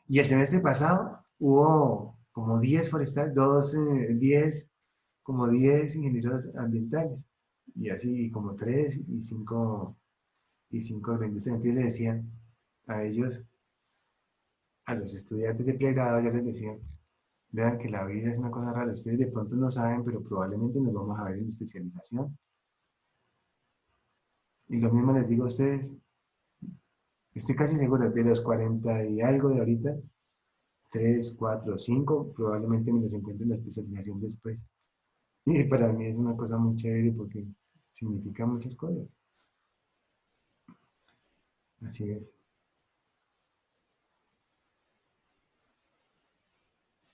Y el semestre pasado hubo como 10 forestal, 10 ingenieros ambientales. Y así como 3 y 5 agroindustriales. Entonces les decía a ellos, a los estudiantes de pregrado, yo les decía, vean que la vida es una cosa rara. Ustedes de pronto no saben, pero probablemente nos vamos a ver en especialización. Y lo mismo les digo a ustedes. Estoy casi seguro de los 40 y algo de ahorita, 3, 4, 5, probablemente me los encuentre en la especialización después. Y para mí es una cosa muy chévere porque significa muchas cosas. Así es.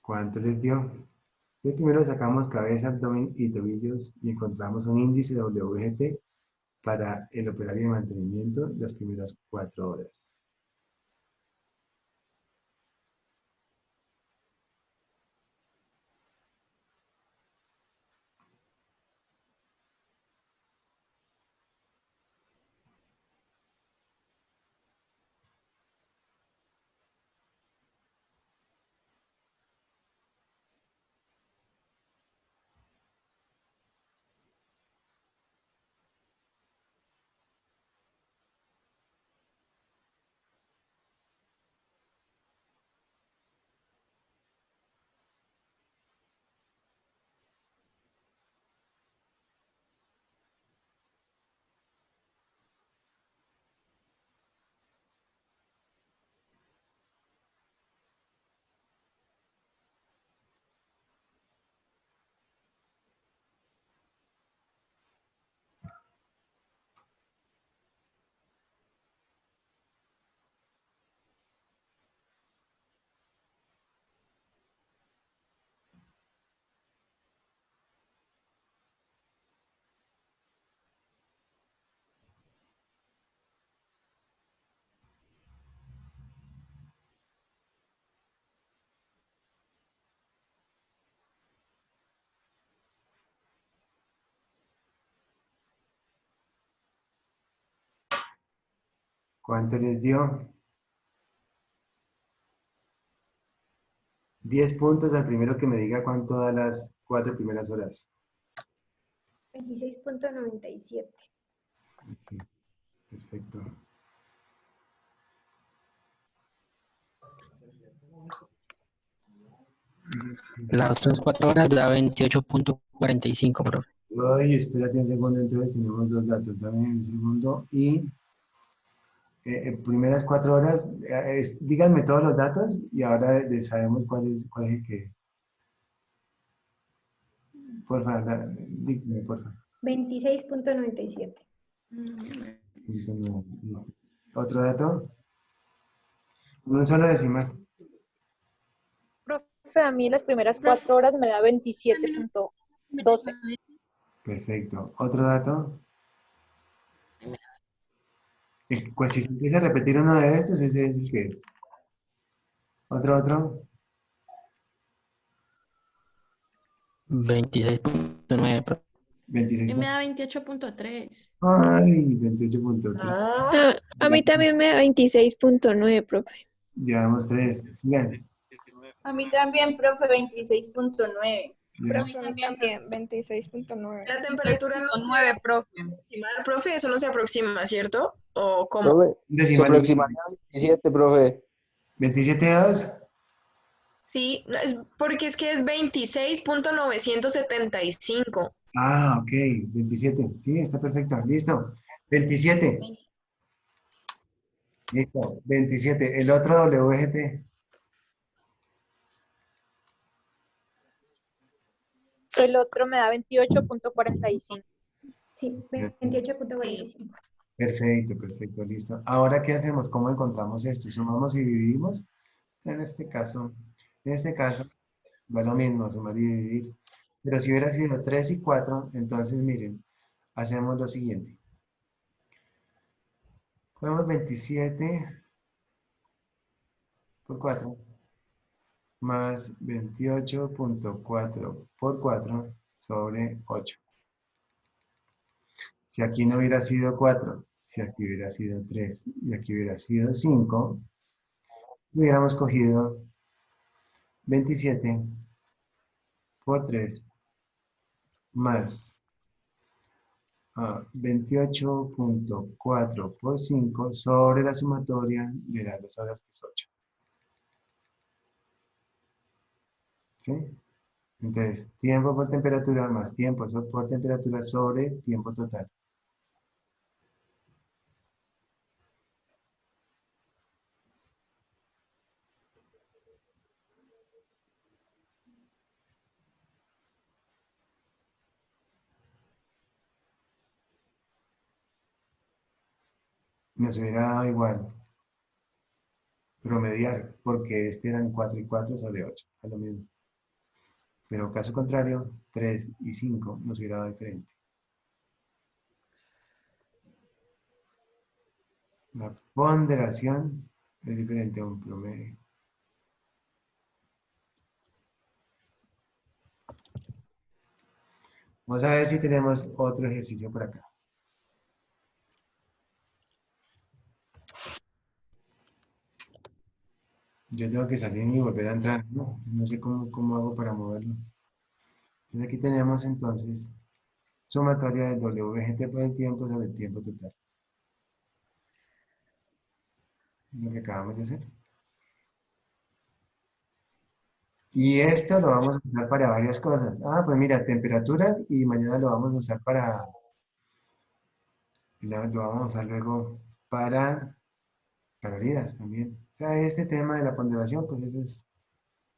¿Cuánto les dio? Entonces primero sacamos cabeza, abdomen y tobillos y encontramos un índice WGT para el operario de mantenimiento las primeras 4 horas. ¿Cuánto les dio? 10 puntos al primero que me diga cuánto da las 4 primeras horas. 26.97. Sí, perfecto. Las otras 4 horas da 28.45, profe. Ay, espérate un segundo, entonces tenemos dos datos. Dame un segundo. Y primeras 4 horas, díganme todos los datos y ahora sabemos cuál es el que. Por favor, dígame, por favor. 26.97. ¿Otro dato? Un solo decimal. Profe, a mí las primeras 4 horas me da 27.12. Perfecto. ¿Otro dato? Pues si se empieza a repetir uno de estos, ese es el que es. ¿Otro? 26.9, profe. 26. Y me da 28.3. Ay, 28.3. A mí también me da 26.9, profe. Llevamos 3. Sigan. A mí también, profe, 26.9. Profe, a mí también, 26.9. La temperatura no 9, profe. profe, eso no se aproxima, ¿cierto? ¿O cómo? Profe, se aproximaría a 27, profe. 27.2. Sí, porque es que es 26.975. Ah, ok. 27. Sí, está perfecto. Listo. 27. Listo. 27. El otro WGT. El otro me da 28.45. Sí, 28.45. Perfecto. Listo. Ahora, ¿qué hacemos? ¿Cómo encontramos esto? ¿Sumamos y dividimos? En este caso va lo mismo, sumar y dividir. Pero si hubiera sido 3 y 4, entonces miren, hacemos lo siguiente. Cogemos 27 por 4 más 28.4 por 4 sobre 8. Si aquí no hubiera sido 4, si aquí hubiera sido 3 y aquí hubiera sido 5, hubiéramos cogido 27 por 3 más 28.4 por 5 sobre la sumatoria de las 2 horas, que es 8. ¿Sí? Entonces, tiempo por temperatura más tiempo por temperatura sobre tiempo total. Nos hubiera dado igual promediar, porque este eran 4 y 4 sobre 8, a lo mismo. Pero caso contrario, 3 y 5 nos hubiera dado diferente. La ponderación es diferente a un promedio. Vamos a ver si tenemos otro ejercicio por acá. Yo tengo que salir y volver a entrar, ¿no? No sé cómo hago para moverlo. Entonces aquí tenemos entonces sumatoria del WGT por el tiempo sobre el tiempo total. Lo que acabamos de hacer. Y esto lo vamos a usar para varias cosas. Ah, pues mira, temperatura, y mañana lo vamos a usar lo vamos a usar luego para calorías también. O sea, este tema de la ponderación, pues eso es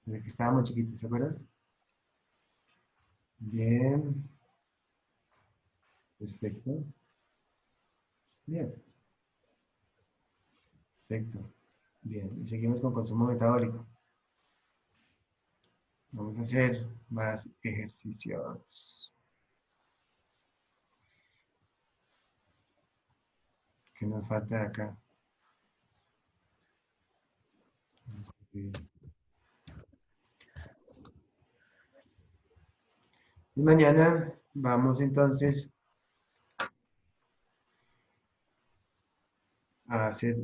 desde que estábamos chiquitos, ¿se acuerdan? Bien. Perfecto. Bien. Perfecto. Bien. Y seguimos con consumo metabólico. Vamos a hacer más ejercicios. ¿Qué nos falta de acá? Y mañana vamos entonces a hacer.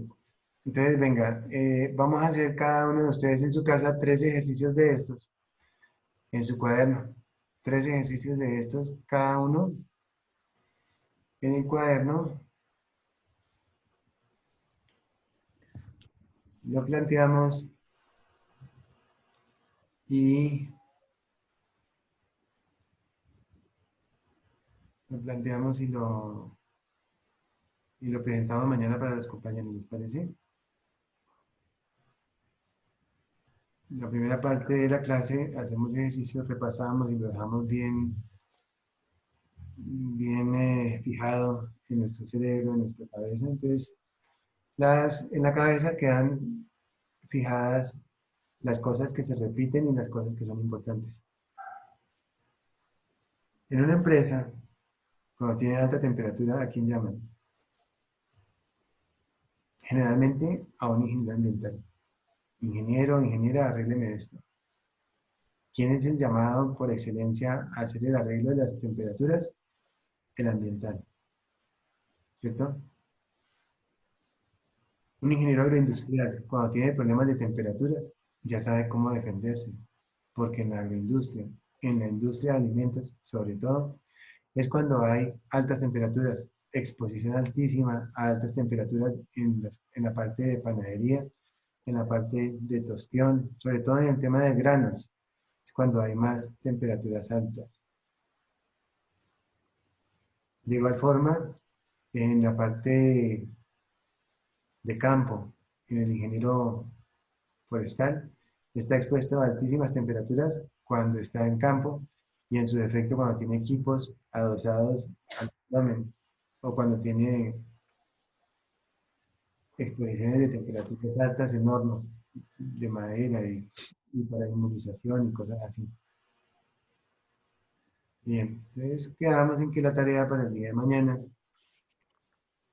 Entonces, venga, vamos a hacer cada uno de ustedes en su casa 3 ejercicios de estos, en su cuaderno. 3 ejercicios de estos, cada uno en el cuaderno. Lo planteamos y lo presentamos mañana para los compañeros, ¿les parece? La primera parte de la clase hacemos ejercicios, repasamos y lo dejamos bien fijado en nuestro cerebro, en nuestra cabeza. Entonces, en la cabeza quedan fijadas las cosas que se repiten y las cosas que son importantes. En una empresa, cuando tiene alta temperatura, ¿a quién llaman? Generalmente a un ingeniero ambiental. Ingeniero, ingeniera, arrégleme esto. ¿Quién es el llamado por excelencia a hacer el arreglo de las temperaturas? El ambiental. ¿Cierto? Un ingeniero agroindustrial, cuando tiene problemas de temperaturas, ya sabe cómo defenderse. Porque en la agroindustria, en la industria de alimentos, sobre todo, es cuando hay altas temperaturas, exposición altísima a altas temperaturas en la parte de panadería, en la parte de tostión, sobre todo en el tema de granos, es cuando hay más temperaturas altas. De igual forma, en la parte de campo, en el ingeniero forestal, está expuesto a altísimas temperaturas cuando está en campo y en su defecto cuando tiene equipos adosados al abdomen o cuando tiene exposiciones de temperaturas altas en hornos de madera y para inmunización y cosas así. Bien, entonces quedamos en que la tarea para el día de mañana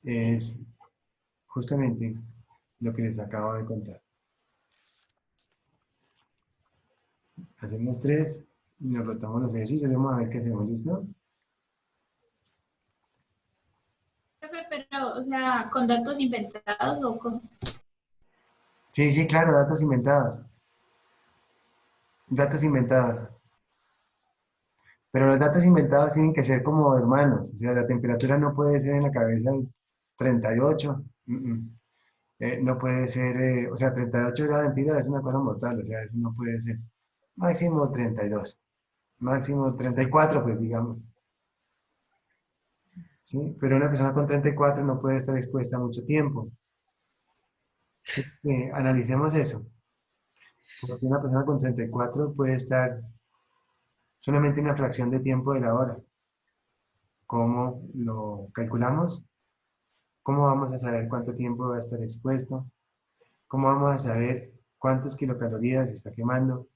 es justamente lo que les acabo de contar. Hacemos 3 y nos rotamos los ejercicios. Vamos a ver qué hacemos, ¿listo? Profe, pero, o sea, con datos inventados o con... Sí, sí, claro, datos inventados. Datos inventados. Pero los datos inventados tienen que ser como hermanos. O sea, la temperatura no puede ser en la cabeza 38. No puede ser, o sea, 38 grados centígrados es una cosa mortal. O sea, eso no puede ser. Máximo 32. Máximo 34, pues digamos. ¿Sí? Pero una persona con 34 no puede estar expuesta mucho tiempo. Analicemos eso. Porque una persona con 34 puede estar solamente una fracción de tiempo de la hora. ¿Cómo lo calculamos? ¿Cómo vamos a saber cuánto tiempo va a estar expuesto? ¿Cómo vamos a saber cuántas kilocalorías está quemando?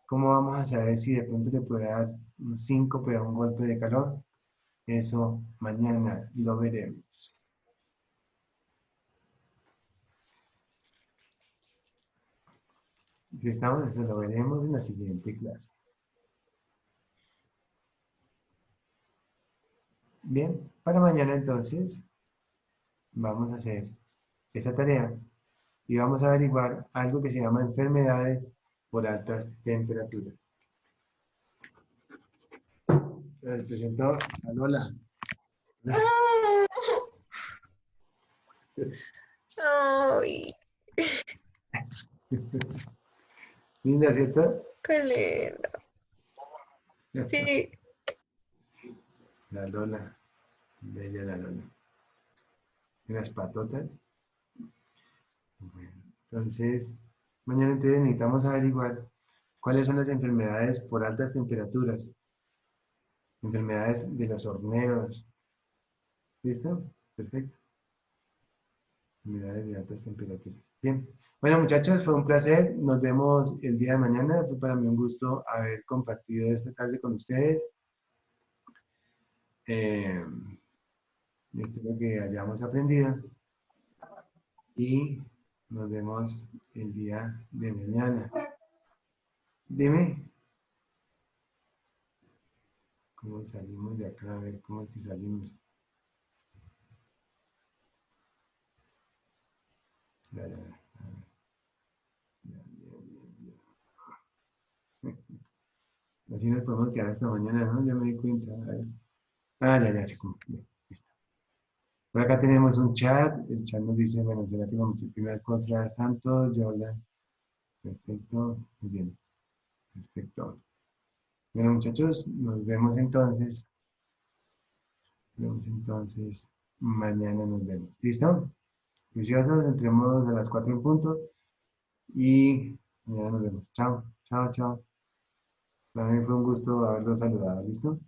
¿Cómo vamos a saber si de pronto le puede dar un síncope o un golpe de calor? Eso mañana lo veremos. Si estamos, eso lo veremos en la siguiente clase. Bien, para mañana entonces vamos a hacer esa tarea y vamos a averiguar algo que se llama enfermedades por altas temperaturas. Les presento a Lola. Ay, Linda, ¿cierto? qué lindo. Sí. La Lola, bella la Lola. Unas patotas. Bueno, entonces, mañana entonces necesitamos averiguar cuáles son las enfermedades por altas temperaturas. Enfermedades de los horneros. ¿Listo? Perfecto. Enfermedades de altas temperaturas. Bien. Bueno, muchachos, fue un placer. Nos vemos el día de mañana. Fue para mí un gusto haber compartido esta tarde con ustedes. Espero que hayamos aprendido. Y nos vemos el día de mañana. Dime. ¿Cómo salimos de acá? A ver, ¿cómo es que salimos? Ya, ya, ya. Así nos podemos quedar hasta mañana, ¿no? Ya me di cuenta. A ver. Ah, ya, ya, se cumplió. Listo. Por acá tenemos un chat. El chat nos dice, bueno, será que vamos a primer contra Santos, Jordan. Perfecto, muy bien. Perfecto. Bueno, muchachos, nos vemos entonces. Nos vemos entonces. Mañana nos vemos. ¿Listo? Juiciosos, entremos a las 4 en punto. Y mañana nos vemos. Chao, chao, chao. Para mí fue un gusto haberlos saludado. ¿Listo?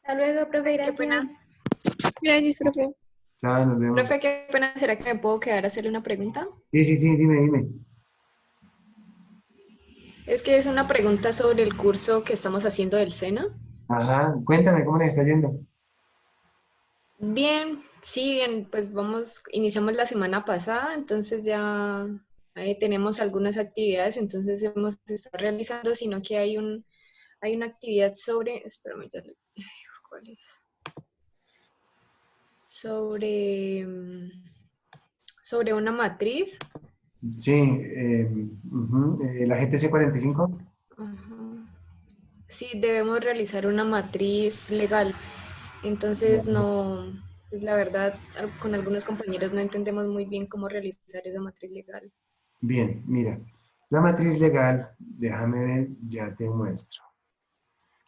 Hasta luego, profe, Qué pena. gracias. Gracias, profe. Chao, nos vemos. Profe, qué pena, ¿será que me puedo quedar a hacerle una pregunta? Sí, sí, sí, dime, dime. Es que es una pregunta sobre el curso que estamos haciendo del SENA. Ajá, cuéntame, ¿cómo les está yendo? Bien, sí, bien, pues iniciamos la semana pasada, entonces ya tenemos algunas actividades, entonces hemos estado realizando, sino que hay una actividad sobre, espérame, ya le digo cuál es. Sobre una matriz. Sí, la GTC 45. Ajá. Sí, debemos realizar una matriz legal. Entonces, no, pues la verdad, con algunos compañeros no entendemos muy bien cómo realizar esa matriz legal. Bien, mira, la matriz legal, déjame ver, ya te muestro.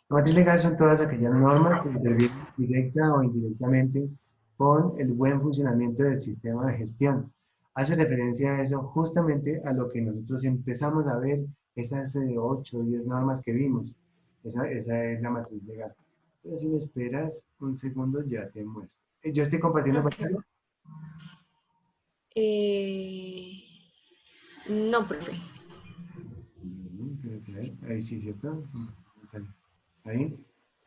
La matriz legal son todas aquellas normas que intervienen directa o indirectamente con el buen funcionamiento del sistema de gestión. Hace referencia a eso justamente a lo que nosotros empezamos a ver, esas 8 o 10 normas que vimos. Esa es la matriz legal. Pero si me esperas un segundo, ya te muestro. Yo estoy compartiendo pantalla. No, profe. Ahí sí, ¿cierto? Ahí,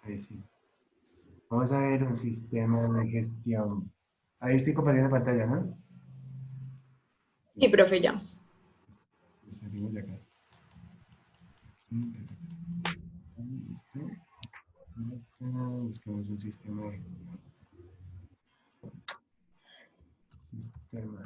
ahí sí. Vamos a ver un sistema de gestión. Ahí estoy compartiendo pantalla, ¿no? Sí, profe, ya. Salimos de acá. Buscamos un sistema de sistema.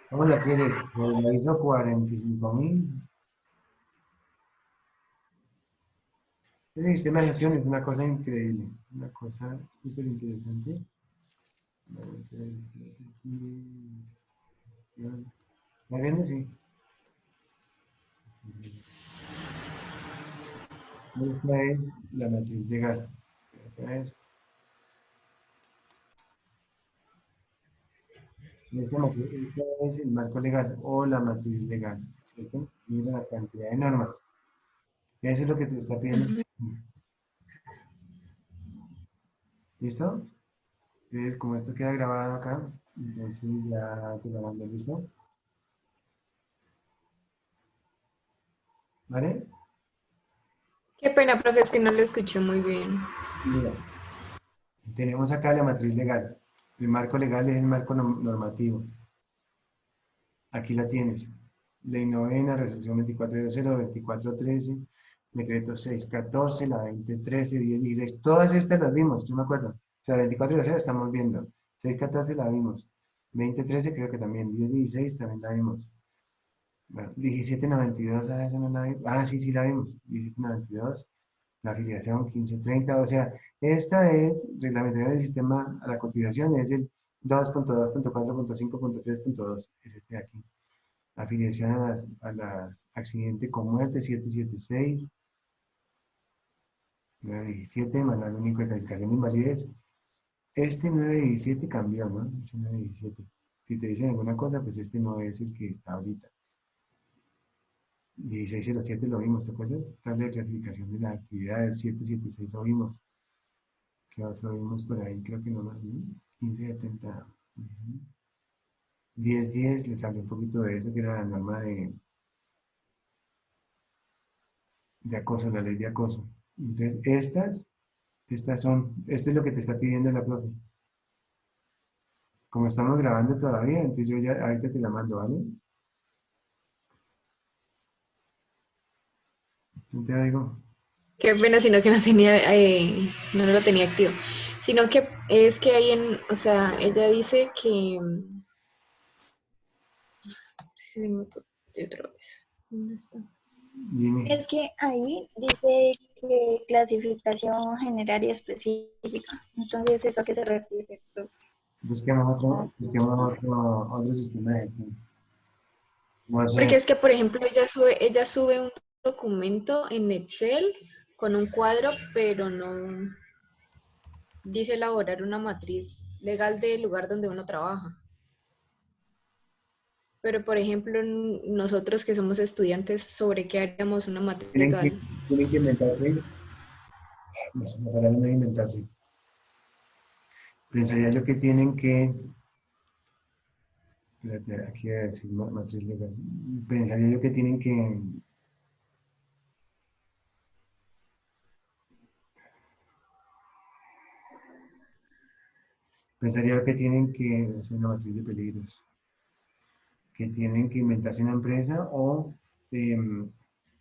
¿Cómo la quieres? ¿La hizo 45.000? Ese sistema de gestión es una cosa increíble, una cosa súper interesante. ¿La viendo? Sí. Esta es la matriz legal. A ver. Esta es el marco legal o la matriz legal, ¿cierto? Mira la cantidad de normas. Eso es lo que te está pidiendo. ¿Listo? Entonces, como esto queda grabado acá, entonces ya te lo mando, ¿listo? ¿Vale? Qué pena, profe, es que no lo escuché muy bien. Mira, tenemos acá la matriz legal. El marco legal es el marco normativo. Aquí la tienes. Ley novena, resolución 2420, 2413, decreto 614, la 2013, 1016. Todas estas las vimos, no me acuerdo. O sea, 2413 la estamos viendo. 614 la vimos. 2013 creo que también. 1016 también la vimos. Bueno, 1792, ¿sabes? No la vimos. Ah, sí, sí la vimos. 1792. La afiliación 1530. O sea, esta es reglamentación del sistema a la cotización, es el 2.2.4.5.3.2. Es este de aquí. Afiliación a las accidente con muerte 776. 917, manual único de calificación de invalidez. Este 917 cambió, ¿no? Ese 917. Si te dicen alguna cosa, pues este no es el que está ahorita. 1607 lo vimos, ¿te acuerdas? Tabla de clasificación de la actividad del 776 lo vimos. ¿Qué otro vimos por ahí? Creo que no más, ¿no? 1570. 1010, les hablé un poquito de eso, que era la norma de acoso, la ley de acoso. Entonces, esto es lo que te está pidiendo la profe. Como estamos grabando todavía, entonces yo ya ahorita te la mando, ¿vale? No te oigo. Qué pena, sino que no tenía, no lo tenía activo. Sino que es que hay o sea, ella dice que, sí, me perdí otra vez. ¿Dónde está? Dime. Es que ahí dice que clasificación general y específica. Entonces, ¿eso a qué se refiere, profe? Busquemos otro sistema de gestión. No sé. Porque es que, por ejemplo, ella sube un documento en Excel con un cuadro, pero no dice elaborar una matriz legal del lugar donde uno trabaja. Pero, por ejemplo, nosotros que somos estudiantes, ¿sobre qué haríamos una matriz legal? Tienen que inventarse. La palabra no es inventarse. Pensaría yo que tienen que. Espérate, aquí voy a decir matriz legal. Pensaría yo que tienen que. Pensaría que tienen que hacer una matriz de peligros. Que tienen que inventarse una empresa o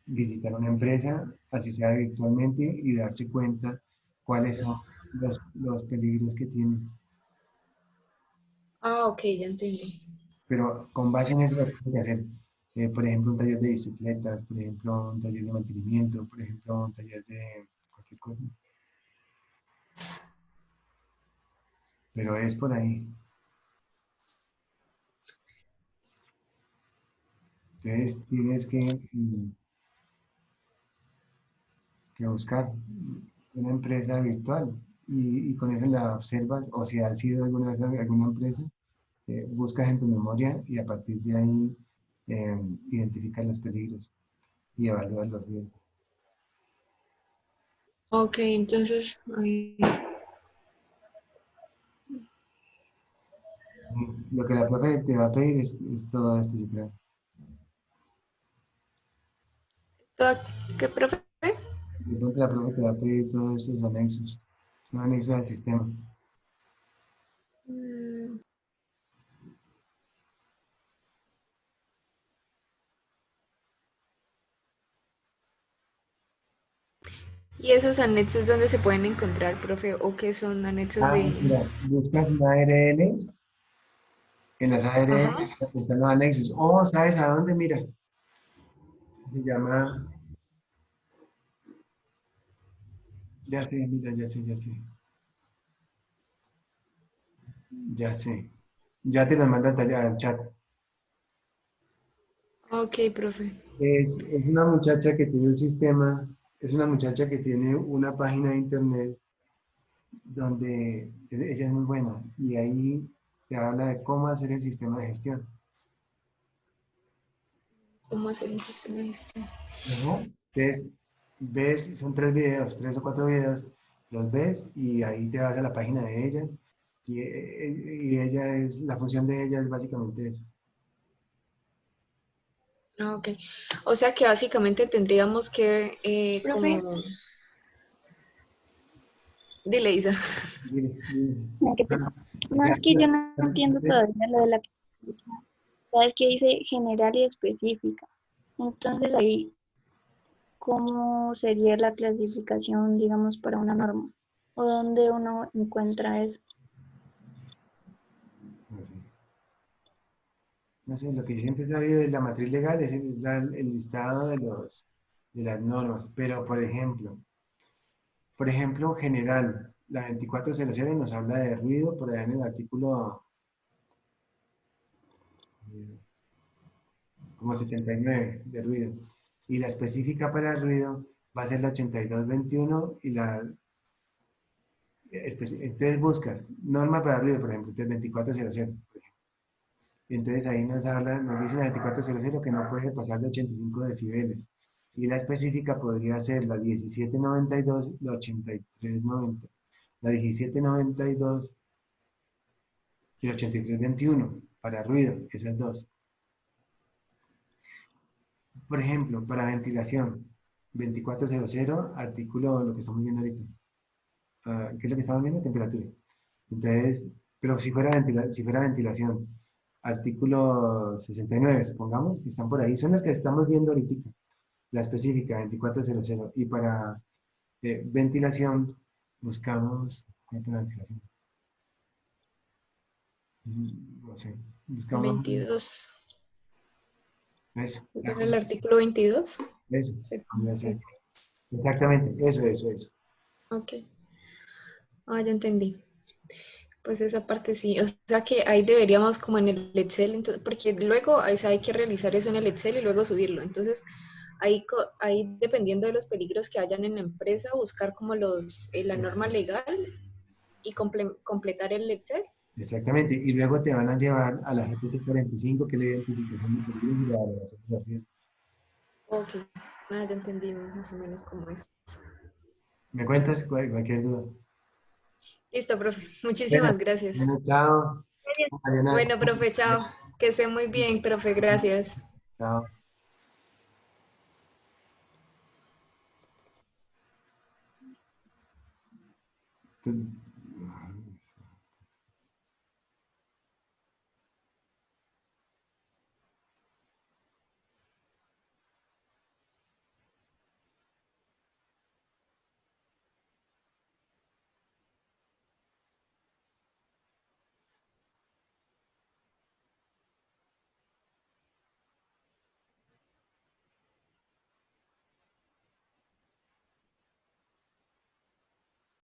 visitar una empresa, así sea virtualmente, y darse cuenta cuáles son los peligros que tienen. Ah, ok, ya entendí. Pero con base en eso lo que tienen que hacer. Por ejemplo, un taller de bicicletas, por ejemplo, un taller de mantenimiento, por ejemplo, un taller de cualquier cosa. Pero es por ahí. Entonces tienes que buscar una empresa virtual y con eso la observas, o si ha sido alguna vez alguna empresa, buscas en tu memoria y a partir de ahí identificas los peligros y evalúas los riesgos. Ok, entonces, Lo que la profe te va a pedir es todo esto, yo creo. ¿qué, profe? De pronto la profe te va a pedir todos estos anexos, son anexos al sistema. Mm, ¿Y esos anexos dónde se pueden encontrar, profe? ¿O qué son anexos de...? Mira, buscas una ARL, en las ARL Ajá. están los anexos. Oh, ¿sabes a dónde? Mira, se llama, ya sé, mira, ya sé. Ya sé. Ya te las mando al chat. Ok, profe. Es una muchacha que tiene un sistema, es una muchacha que tiene una página de internet donde ella es muy buena y ahí te habla de cómo hacer el sistema de gestión. ¿Cómo hacer un sistema de gestión? Ajá. Entonces, ves, son 3 o 4 videos, los ves y ahí te vas a la página de ella y ella la función de ella es básicamente eso. Ah, ok. O sea que básicamente tendríamos que Profe. como... Dile, Isa. No, es que yo no entiendo todavía lo de la clasificación. Sabes que dice general y específica. Entonces ahí, ¿cómo sería la clasificación, digamos, para una norma? ¿O dónde uno encuentra eso? No sé, lo que siempre he sabido de la matriz legal es el listado de las normas, pero por ejemplo, general, la 2400 nos habla de ruido, por allá en el artículo como 79 de ruido. Y la específica para el ruido va a ser la 8221 y entonces buscas norma para ruido, por ejemplo, entonces 2400. Y entonces ahí nos dice la 2400 que no puede pasar de 85 decibeles. Y la específica podría ser la 1792, la 8390, la 1792 y la 8321 para ruido, esas dos. Por ejemplo, para ventilación, 2400, artículo, lo que estamos viendo ahorita. ¿Qué es lo que estamos viendo? Temperatura. Entonces, pero si fuera ventilación, artículo 69, supongamos, que están por ahí, son las que estamos viendo ahorita. la específica 2400. Y para ventilación buscamos, ¿cuánto es la ventilación? No sé, buscamos 22. eso. ¿Era el artículo 22? Eso, Sí. exactamente, eso. Ok. Ah, ya entendí. Pues esa parte sí, o sea que ahí deberíamos como en el Excel, entonces, porque luego o sea, hay que realizar eso en el Excel y luego subirlo. Entonces, ahí dependiendo de los peligros que hayan en la empresa, buscar como la norma legal y completar el Excel. Exactamente, y luego te van a llevar a la GPC 45, que es la identificación de peligros y la valoración de los riesgos. Ok, ya entendí más o menos cómo es. ¿Me cuentas cualquier duda? Listo, profe. Bueno, Muchísimas gracias. chao. Mariana, Bueno, profe, chao. Que esté muy bien, profe. Gracias. chao.